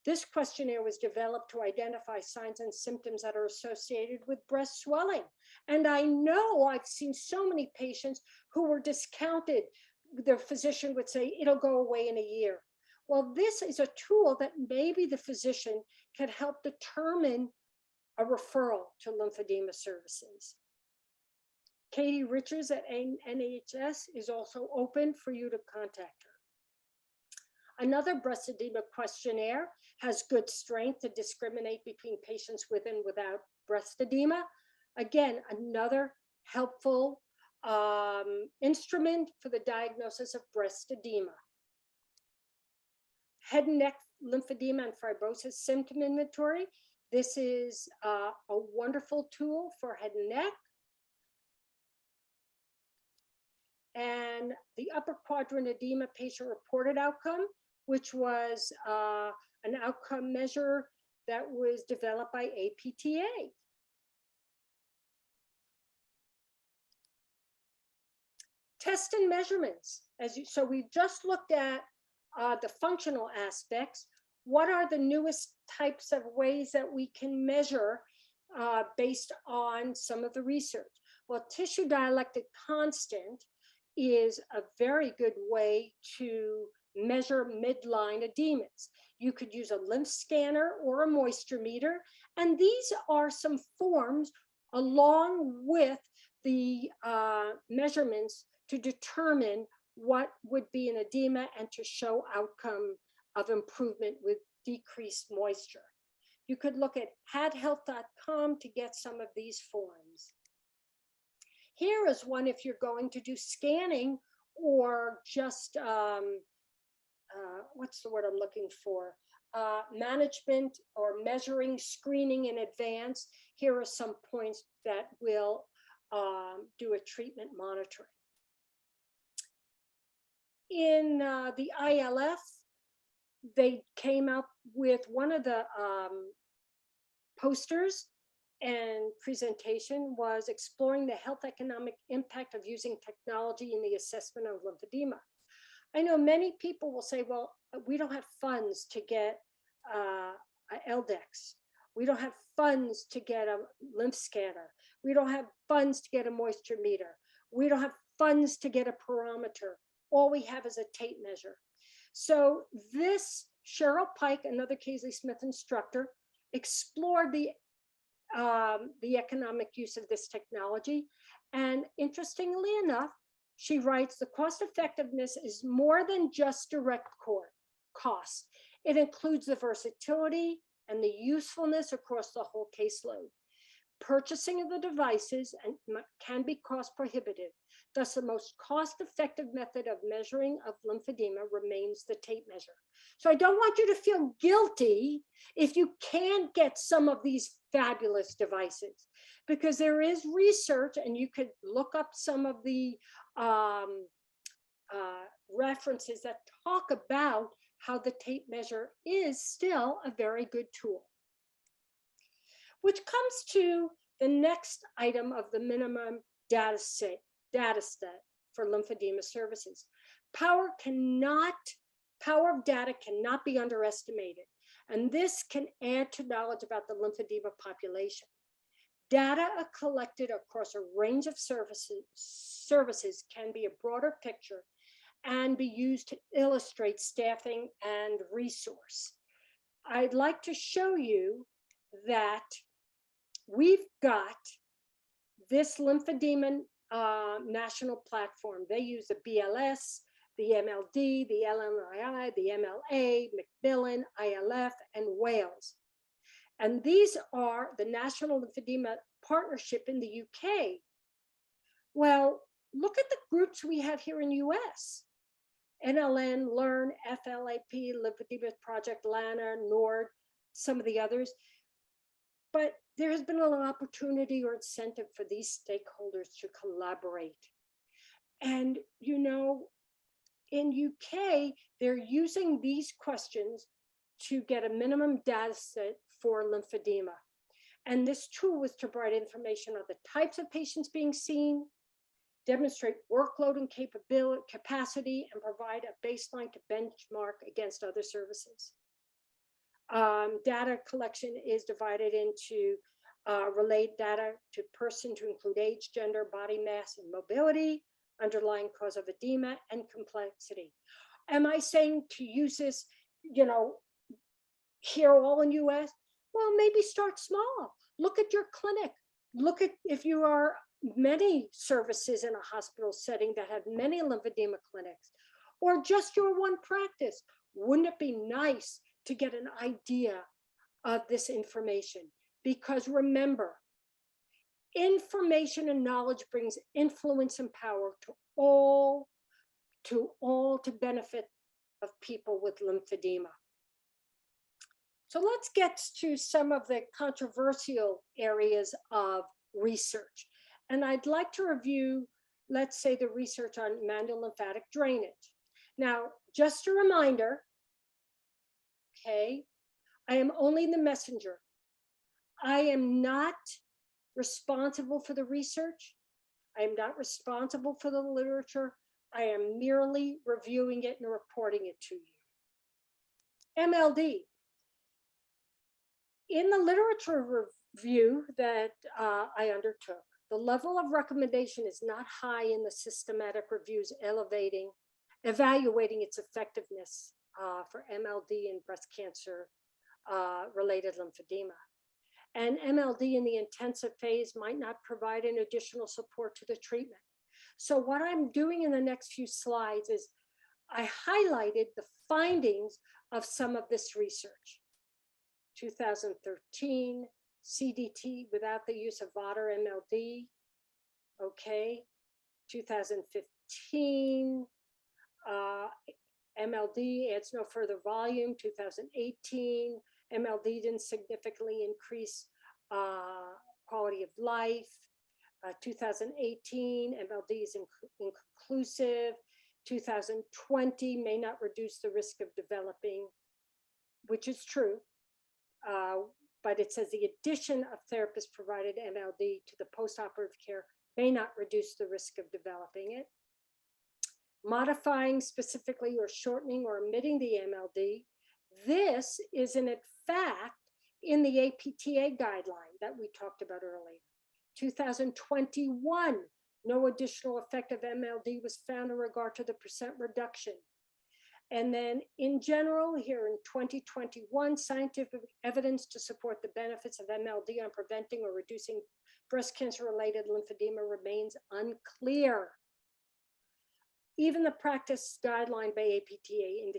This questionnaire was developed to identify signs and symptoms that are associated with breast swelling. And I know I've seen so many patients who were discounted. Their physician would say, it'll go away in a year. Well, this is a tool that maybe the physician can help determine a referral to lymphedema services. Katie Richards at NHS is also open for you to contact her. Another breast edema questionnaire has good strength to discriminate between patients with and without breast edema. Again, another helpful instrument for the diagnosis of breast edema. Head and neck lymphedema and fibrosis symptom inventory. This is a wonderful tool for head and neck. And the upper quadrant edema patient reported outcome, which was an outcome measure that was developed by APTA. Test and measurements. So we've just looked at the functional aspects. What are the newest types of ways that we can measure based on some of the research? Well, tissue dielectric constant is a very good way to measure midline edemas. You could use a lymph scanner or a moisture meter, and these are some forms along with the measurements to determine what would be an edema and to show outcome of improvement with decreased moisture. You could look at hadhealth.com to get some of these forms. Here is one if you're going to do scanning or just, what's the word I'm looking for? Management or measuring screening in advance. Here are some points that will do a treatment monitoring. In the ILF, they came up with one of the posters and presentation was exploring the health economic impact of using technology in the assessment of lymphedema. I know many people will say, well, we don't have funds to get a LDEX. We don't have funds to get a lymph scanner. We don't have funds to get a moisture meter. We don't have funds to get a pyrometer. All we have is a tape measure. So this Cheryl Pike, another Casey Smith instructor, explored the economic use of this technology. And interestingly enough, she writes, the cost effectiveness is more than just direct cost. It includes the versatility and the usefulness across the whole caseload. Purchasing of the devices can be cost prohibitive. Thus, the most cost-effective method of measuring of lymphedema remains the tape measure. So I don't want you to feel guilty if you can't get some of these fabulous devices, because there is research, and you could look up some of the references that talk about how the tape measure is still a very good tool. Which comes to the next item of the minimum data set for lymphedema services. Power of data cannot be underestimated, and this can add to knowledge about the lymphedema population. Data are collected across a range of services can be a broader picture and be used to illustrate staffing and resource. I'd like to show you that we've got this lymphedema national platform. They use the BLS, the MLD, the LMII, the MLA, Macmillan, ILF, and Wales. And these are the National Lymphedema Partnership in the UK. Well, look at the groups we have here in US. NLN, LEARN, FLAP, Lipedema Project, LANA, NORD, some of the others. But there has been an opportunity or incentive for these stakeholders to collaborate. And, you know, in UK, they're using these questions to get a minimum data set for lymphedema. And this tool was to provide information on the types of patients being seen, demonstrate workload and capacity, and provide a baseline to benchmark against other services. Data collection is divided into relayed data to person to include age, gender, body mass, and mobility, underlying cause of edema, and complexity. Am I saying to use this, you know, here all in US? Well, maybe start small. Look at your clinic. Look at if you are many services in a hospital setting that have many lymphedema clinics, or just your one practice. Wouldn't it be nice to get an idea of this information? Because remember, information and knowledge brings influence and power to all to benefit of people with lymphedema. So let's get to some of the controversial areas of research. And I'd like to review, let's say, the research on manual lymphatic drainage. Now, just a reminder, okay, I am only the messenger. I am not responsible for the research. I am not responsible for the literature. I am merely reviewing it and reporting it to you. MLD. In the literature review that I undertook, the level of recommendation is not high in the systematic reviews evaluating its effectiveness for MLD and breast cancer related lymphedema. And MLD in the intensive phase might not provide an additional support to the treatment. So what I'm doing in the next few slides is I highlighted the findings of some of this research. 2013, CDT without the use of VADR MLD, okay. 2015, MLD adds no further volume. 2018, MLD didn't significantly increase quality of life. 2018, MLD is inconclusive. 2020 may not reduce the risk of developing, which is true. But it says the addition of therapist provided MLD to the postoperative care may not reduce the risk of developing it. modifying specifically or shortening or omitting the MLD. This is in fact in the APTA guideline that we talked about earlier. 2021, no additional effect of MLD was found in regard to the percent reduction. And then in general, here in 2021, scientific evidence to support the benefits of MLD on preventing or reducing breast cancer-related lymphedema remains unclear. Even the practice guideline by APTA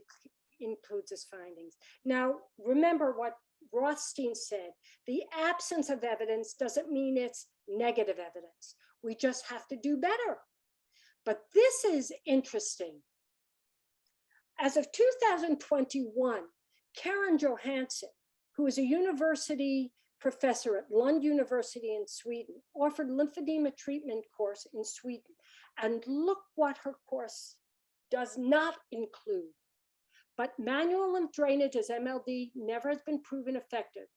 includes its findings. Now, remember what Rothstein said, the absence of evidence doesn't mean it's negative evidence. We just have to do better. But this is interesting. As of 2021, Karen Johansson, who is a university professor at Lund University in Sweden, offered lymphedema treatment course in Sweden. And look what her course does not include. But manual lymph drainage as MLD never has been proven effective.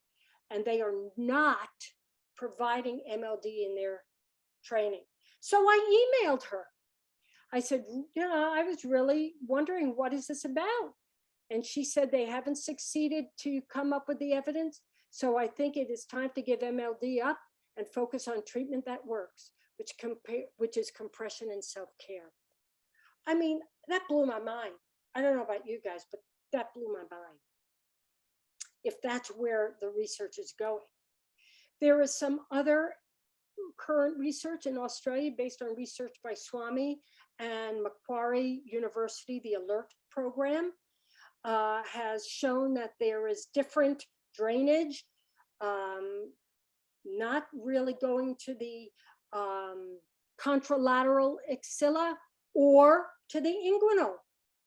And they are not providing MLD in their training. So I emailed her. I said, I was really wondering, what is this about? And she said they haven't succeeded to come up with the evidence. So I think it is time to give MLD up and focus on treatment that works, which is compression and self-care. I mean, that blew my mind. I don't know about you guys, but that blew my mind. If that's where the research is going. There is some other current research in Australia based on research by Swami and Macquarie University. The ALERT program has shown that there is different drainage, not really going to the contralateral axilla or to the inguinal.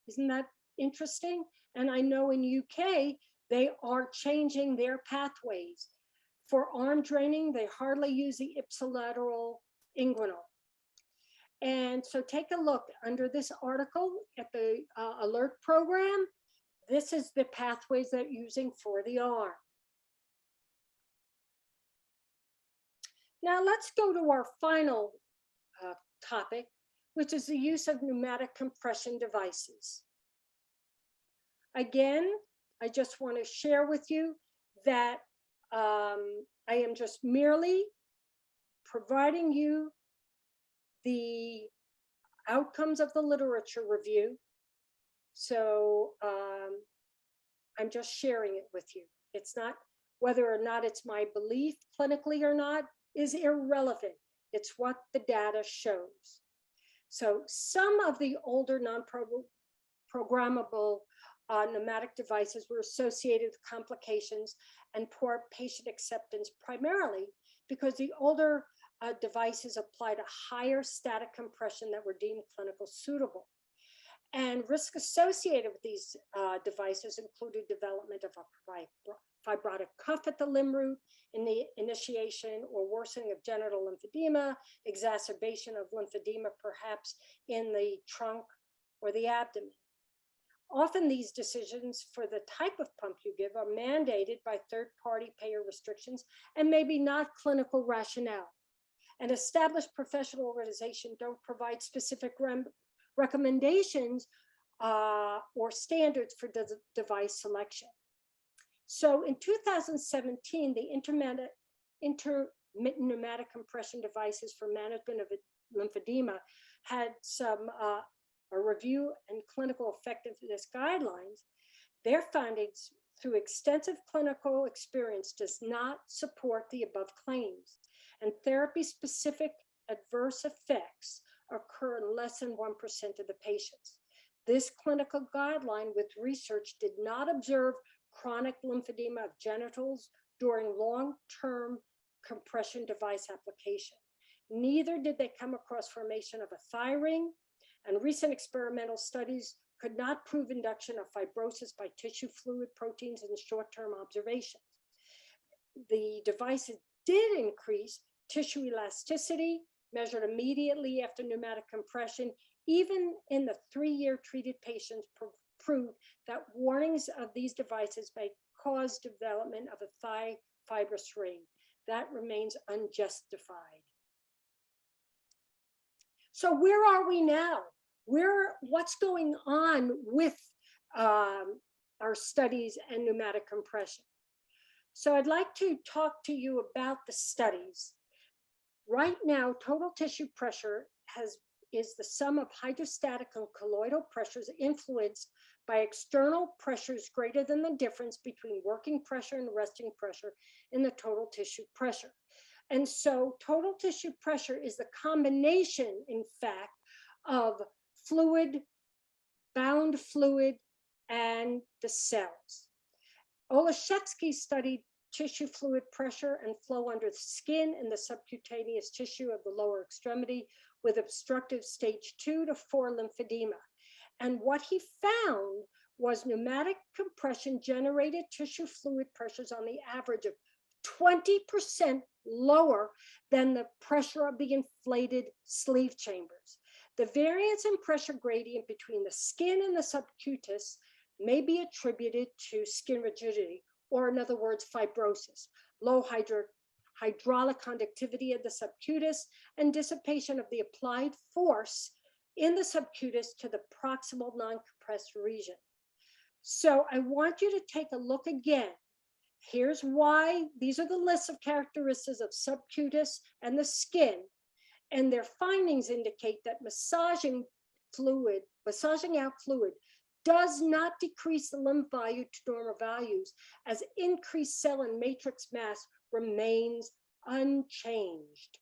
Isn't that interesting? And I know in UK, they are changing their pathways. For arm draining, they hardly use the ipsilateral inguinal. And so take a look under this article at the ALERT program. This is the pathways they're using for the arm. Now let's go to our final topic, which is the use of pneumatic compression devices. Again, I just want to share with you that I am just merely providing you the outcomes of the literature review. So I'm just sharing it with you. It's not whether or not it's my belief clinically or not is irrelevant. It's what the data shows. So some of the older non-programmable pneumatic devices were associated with complications and poor patient acceptance, primarily because the older devices applied a higher static compression that were deemed clinical suitable. And risk associated with these devices included development of a fibrotic cuff at the limb root, in the initiation or worsening of genital lymphedema, exacerbation of lymphedema perhaps in the trunk or the abdomen. Often these decisions for the type of pump you give are mandated by third-party payer restrictions and maybe not clinical rationale. And established professional organizations don't provide specific recommendations or standards for device selection. So in 2017, the intermittent pneumatic compression devices for management of lymphedema had some a review and clinical effectiveness guidelines. Their findings through extensive clinical experience does not support the above claims, and therapy-specific adverse effects occur in less than 1% of the patients. This clinical guideline with research did not observe chronic lymphedema of genitals during long-term compression device application. Neither did they come across formation of a thigh ring, and recent experimental studies could not prove induction of fibrosis by tissue fluid proteins in short-term observations. The devices did increase tissue elasticity, measured immediately after pneumatic compression, even in the 3-year treated patients proved that warnings of these devices may cause development of a thigh fibrous ring. That remains unjustified. So where are we now? what's going on with our studies and pneumatic compression. So I'd like to talk to you about the studies. Right now, total tissue pressure is the sum of hydrostatic and colloidal pressures influenced by external pressures greater than the difference between working pressure and resting pressure in the total tissue pressure. And so total tissue pressure is the combination, in fact, of fluid, bound fluid, and the cells. Olszewski studied tissue fluid pressure and flow under the skin in the subcutaneous tissue of the lower extremity with obstructive stage 2 to 4 lymphedema. And what he found was pneumatic compression generated tissue fluid pressures on the average of 20% lower than the pressure of the inflated sleeve chambers. The variance in pressure gradient between the skin and the subcutis may be attributed to skin rigidity, or in other words, fibrosis, low hydraulic conductivity of the subcutis, and dissipation of the applied force in the subcutis to the proximal non-compressed region. So I want you to take a look again. Here's why. These are the lists of characteristics of subcutis and the skin, and their findings indicate that massaging out fluid does not decrease the lymph value to normal values, as increased cell and matrix mass remains unchanged.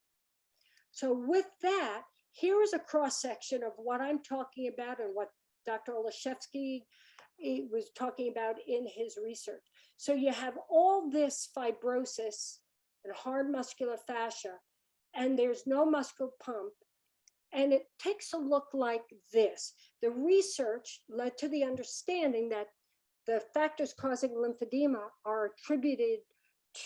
So with that, here is a cross-section of what I'm talking about and what Dr. Olszewski was talking about in his research. So you have all this fibrosis and hard muscular fascia, and there's no muscle pump. And it takes a look like this. The research led to the understanding that the factors causing lymphedema are attributed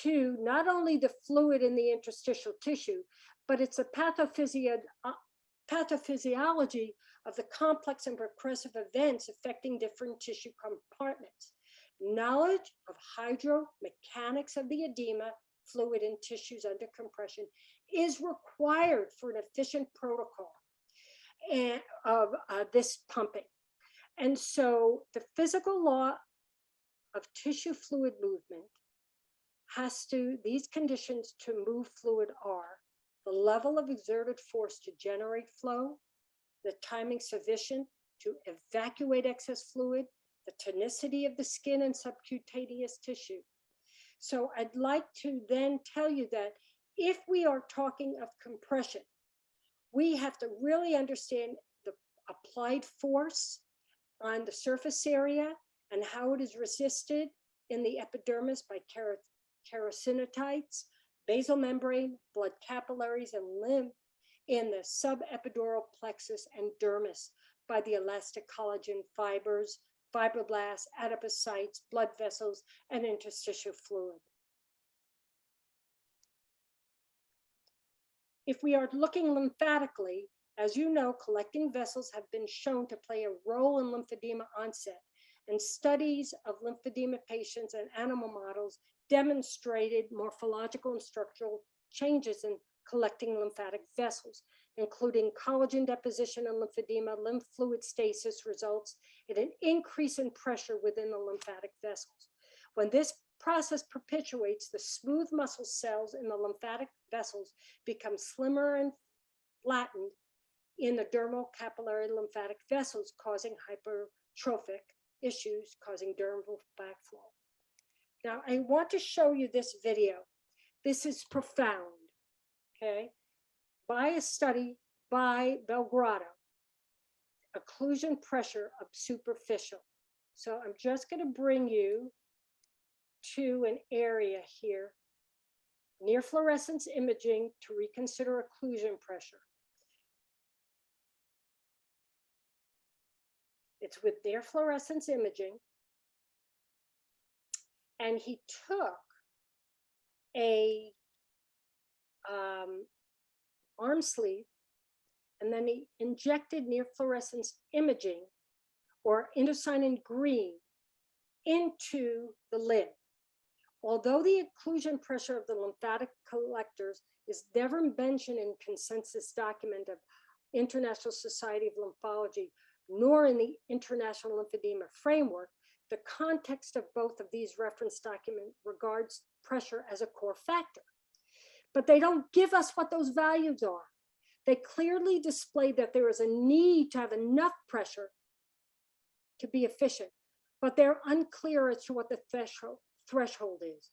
to not only the fluid in the interstitial tissue, but it's a pathophysiology of the complex and progressive events affecting different tissue compartments. Knowledge of hydromechanics of the edema, fluid in tissues under compression, is required for an efficient protocol of this pumping. And so the physical law of tissue fluid movement these conditions to move fluid are the level of exerted force to generate flow, the timing sufficient to evacuate excess fluid, the tonicity of the skin and subcutaneous tissue. So I'd like to then tell you that if we are talking of compression, we have to really understand the applied force on the surface area and how it is resisted in the epidermis by keratinocytes, basal membrane, blood capillaries, and lymph in the subepidural plexus and dermis by the elastic collagen fibers, fibroblasts, adipocytes, blood vessels, and interstitial fluid. If we are looking lymphatically, as you know, collecting vessels have been shown to play a role in lymphedema onset, and studies of lymphedema patients and animal models demonstrated morphological and structural changes in collecting lymphatic vessels, including collagen deposition and lymphedema. Lymph fluid stasis results in an increase in pressure within the lymphatic vessels. When this process perpetuates, the smooth muscle cells in the lymphatic vessels become slimmer and flattened in the dermal capillary lymphatic vessels, causing hypertrophic issues, causing dermal backflow. Now, I want to show you this video. This is profound, okay? By a study by Belgrado, occlusion pressure of superficial. So I'm just going to bring you to an area here, near fluorescence imaging, to reconsider occlusion pressure. It's with near fluorescence imaging. And he took a arm sleeve, and then he injected near fluorescence imaging or indocyanine green into the lid. Although the occlusion pressure of the lymphatic collectors is never mentioned in consensus document of International Society of Lymphology, nor in the International Lymphedema Framework, the context of both of these reference documents regards pressure as a core factor. But they don't give us what those values are. They clearly display that there is a need to have enough pressure to be efficient, but they're unclear as to what the threshold is.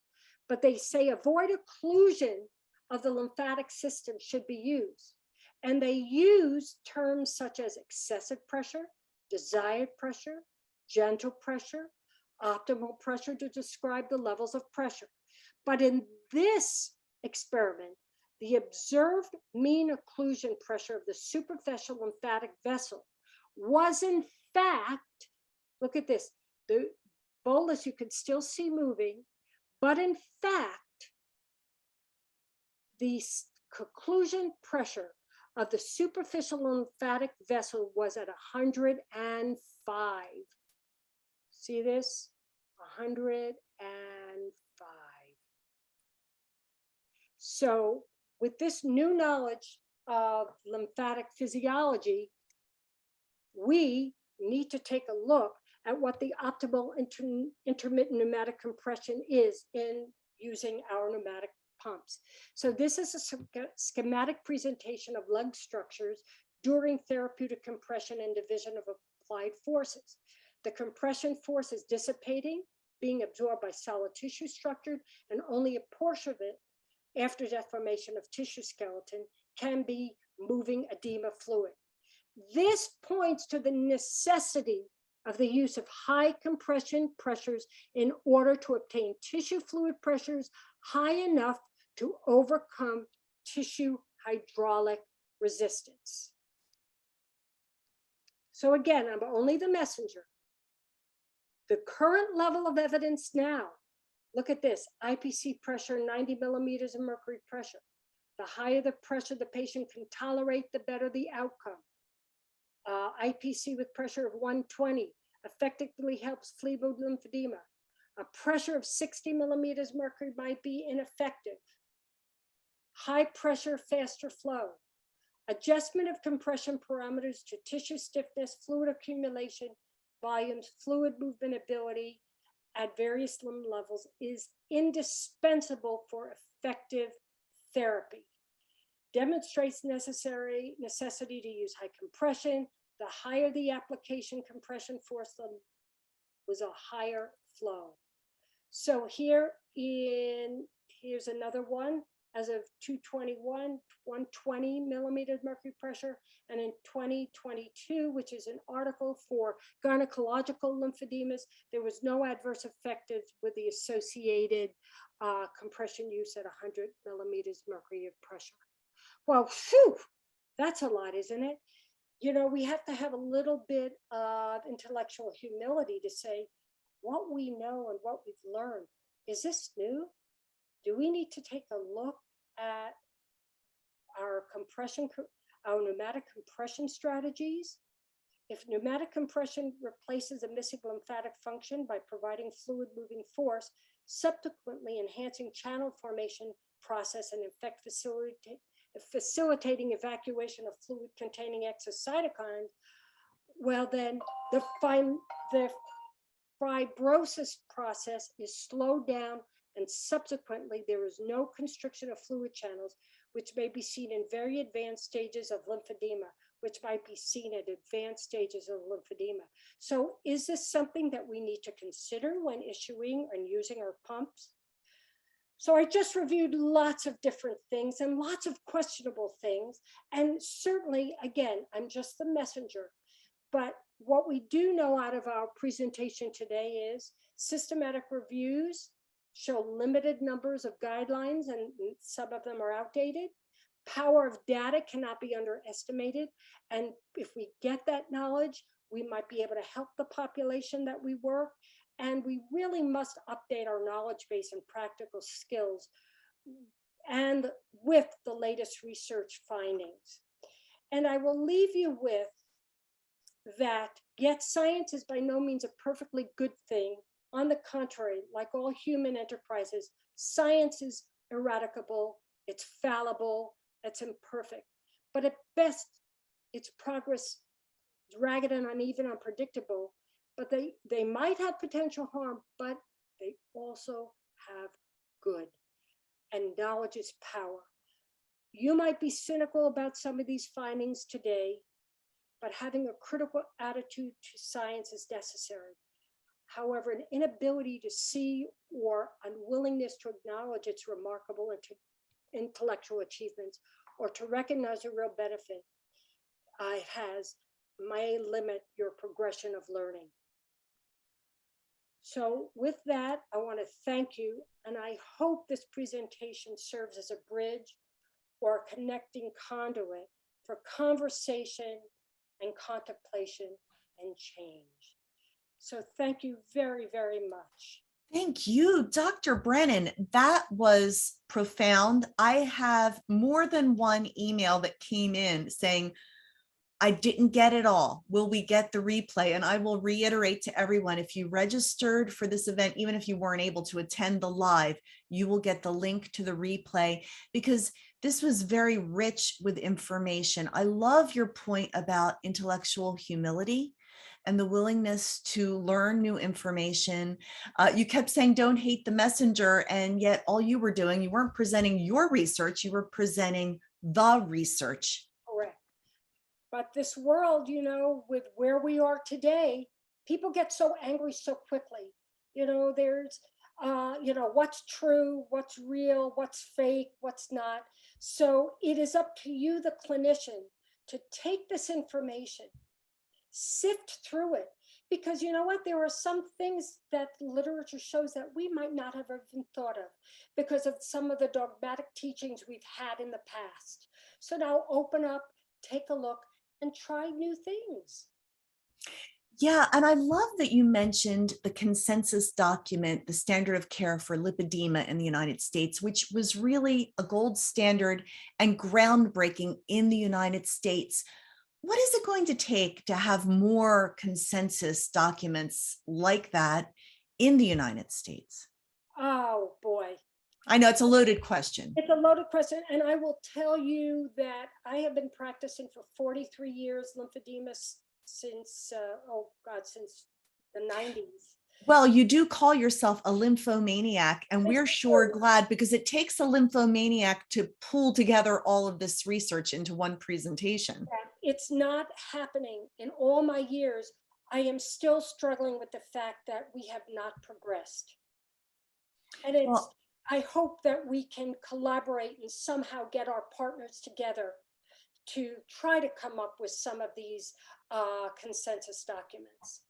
But they say avoid occlusion of the lymphatic system should be used. And they use terms such as excessive pressure, desired pressure, gentle pressure, optimal pressure to describe the levels of pressure. But in this experiment, the observed mean occlusion pressure of the superficial lymphatic vessel was in fact, look at this, the bolus you could still see moving, but in fact, the occlusion pressure of the superficial lymphatic vessel was at 105. See this? 105. So with this new knowledge of lymphatic physiology, we need to take a look at what the optimal intermittent pneumatic compression is in using our pneumatic pumps. So this is a schematic presentation of lung structures during therapeutic compression and division of applied forces. The compression force is dissipating, being absorbed by solid tissue structure, and only a portion of it, after deformation of tissue skeleton, can be moving edema fluid. This points to the necessity of the use of high compression pressures in order to obtain tissue fluid pressures high enough to overcome tissue hydraulic resistance. So again, I'm only the messenger. The current level of evidence now, look at this, IPC pressure, 90 millimeters of mercury pressure. The higher the pressure the patient can tolerate, the better the outcome. IPC with pressure of 120 effectively helps phlebitic lymphedema. A pressure of 60 millimeters mercury might be ineffective. High pressure, faster flow. Adjustment of compression parameters to tissue stiffness, fluid accumulation, volumes, fluid movement ability at various limb levels is indispensable for effective therapy. Demonstrates necessity to use high compression. The higher the application compression force, the was a higher flow. So here's another one. As of 221, 120 millimeters mercury pressure, and in 2022, which is an article for gynecological lymphodemas, there was no adverse effect with the associated compression use at 100 millimeters mercury of pressure. Well, phew, that's a lot, isn't it? You know, we have to have a little bit of intellectual humility to say what we know and what we've learned. Is this new? Do we need to take a look at our pneumatic compression strategies? If pneumatic compression replaces a missing lymphatic function by providing fluid moving force, subsequently enhancing channel formation process and in fact facilitating evacuation of fluid containing excess cytokines, well then the fibrosis process is slowed down, and subsequently there is no constriction of fluid channels, which may be seen in very advanced stages of lymphedema, which might be seen at advanced stages of lymphedema. So is this something that we need to consider when issuing and using our pumps? So I just reviewed lots of different things and lots of questionable things. And certainly, again, I'm just the messenger. But what we do know out of our presentation today is systematic reviews show limited numbers of guidelines, and some of them are outdated. Power of data cannot be underestimated. And if we get that knowledge, we might be able to help the population that we work. And we really must update our knowledge base and practical skills and with the latest research findings. And I will leave you with that, yet science is by no means a perfectly good thing. On the contrary, like all human enterprises, science is eradicable, it's fallible, it's imperfect. But at best, its progress is ragged and uneven, unpredictable, but they might have potential harm, but they also have good. And knowledge is power. You might be cynical about some of these findings today, but having a critical attitude to science is necessary. However, an inability to see or unwillingness to acknowledge its remarkable intellectual achievements or to recognize a real benefit may limit your progression of learning. So with that, I want to thank you, and I hope this presentation serves as a bridge or a connecting conduit for conversation and contemplation and change. So thank you very, very much. Thank you, Dr. Brennan. That was profound. I have more than one email that came in saying, I didn't get it all. Will we get the replay? And I will reiterate to everyone, if you registered for this event, even if you weren't able to attend the live, you will get the link to the replay, because this was very rich with information. I love your point about intellectual humility and the willingness to learn new information. You kept saying, don't hate the messenger. And yet all you were doing, you weren't presenting your research, you were presenting the research. Correct. But this world, you know, with where we are today, people get so angry so quickly. You know, there's, you know, what's true, what's real, what's fake, what's not. So it is up to you, the clinician, to take this information, sift through it, because you know what, there are some things that literature shows that we might not have even thought of because of some of the dogmatic teachings we've had in the past. So now open up, take a look, and try new things. Yeah, and I love that you mentioned the consensus document, the standard of care for lipedema in the United States, which was really a gold standard and groundbreaking in the United States. What is it going to take to have more consensus documents like that in the United States? Oh boy. I know it's a loaded question. It's a loaded question. And I will tell you that I have been practicing for 43 years lymphedema since, since the 90s. Well, you do call yourself a lymphomaniac, and we're sure glad, because it takes a lymphomaniac to pull together all of this research into one presentation. It's not happening. In all my years, I am still struggling with the fact that we have not progressed. And it's, I hope that we can collaborate and somehow get our partners together to try to come up with some of these consensus documents.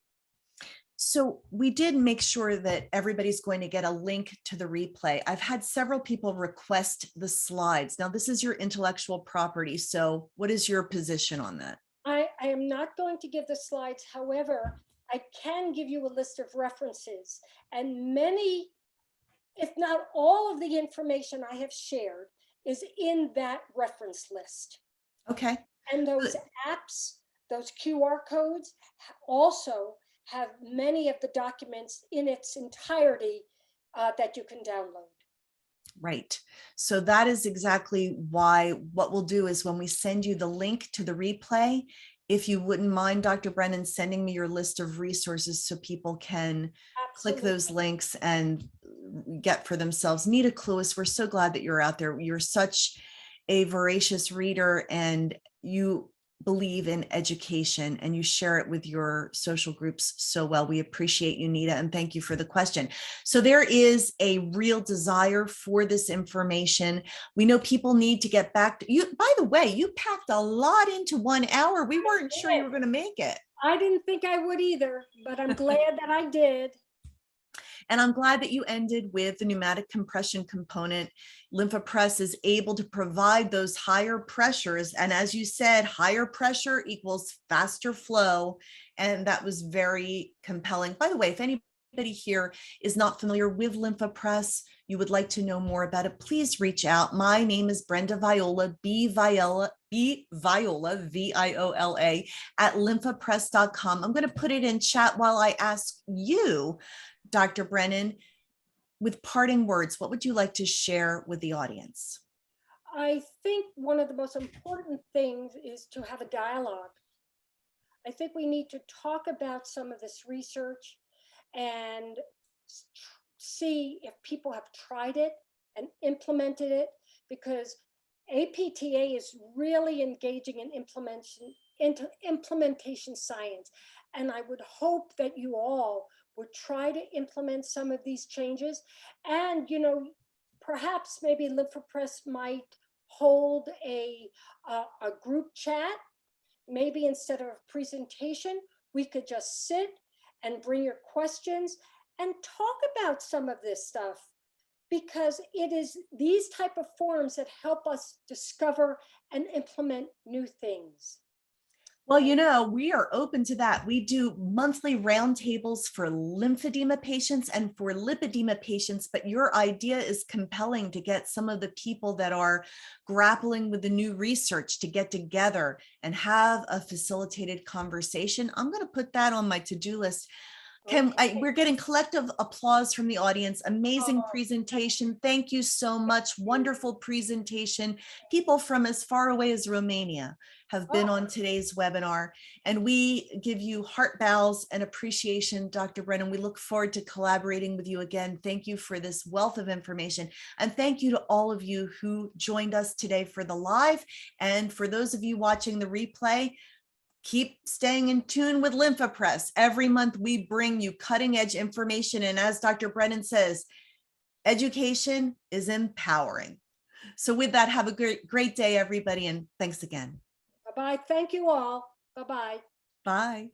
So we did make sure that everybody's going to get a link to the replay. I've had several people request the slides. Now, this is your intellectual property. So what is your position on that? I am not going to give the slides. However, I can give you a list of references, and many, if not all of the information I have shared is in that reference list. Okay. And those apps, those QR codes also have many of the documents in its entirety that you can download. Right. So that is exactly why what we'll do is when we send you the link to the replay, if you wouldn't mind, Dr. Brennan, sending me your list of resources so people can click those links and get for themselves. Nita Cluis, we're so glad that you're out there. You're such a voracious reader, and you believe in education and you share it with your social groups so well. We appreciate you, Nita, and thank you for the question. So there is a real desire for this information. We know people need to get back to you. By the way, you packed a lot into 1 hour. We weren't sure you were going to make it. I didn't think I would either, but I'm glad that I did. And I'm glad that you ended with the pneumatic compression component. LymphaPress is able to provide those higher pressures. And as you said, higher pressure equals faster flow. And that was very compelling. By the way, if anybody here is not familiar with LymphaPress, you would like to know more about it, please reach out. My name is Brenda Viola, Viola, V-I-O-L-A, at lymphapress.com. I'm going to put it in chat while I ask you, Dr. Brennan, with parting words, what would you like to share with the audience? I think one of the most important things is to have a dialogue. I think we need to talk about some of this research and see if people have tried it and implemented it, because APTA is really engaging in implementation science. And I would hope that you all would try to implement some of these changes. And, you know, perhaps maybe LymphoPress might hold a group chat. Maybe instead of a presentation, we could just sit and bring your questions and talk about some of this stuff, because it is these type of forums that help us discover and implement new things. Well, you know, we are open to that. We do monthly roundtables for lymphedema patients and for lipedema patients, but your idea is compelling to get some of the people that are grappling with the new research to get together and have a facilitated conversation. I'm going to put that on my to-do list. We're getting collective applause from the audience. Amazing presentation. Thank you so much. Wonderful presentation. People from as far away as Romania have been on today's webinar, and we give you heart bows and appreciation, Dr. Brennan. We look forward to collaborating with you again. Thank you for this wealth of information. And thank you to all of you who joined us today for the live. And for those of you watching the replay, keep staying in tune with LymphoPress. Every month we bring you cutting edge information. And as Dr. Brennan says, education is empowering. So with that, have a great day, everybody. And thanks again. Bye-bye. Thank you all. Bye-bye. Bye.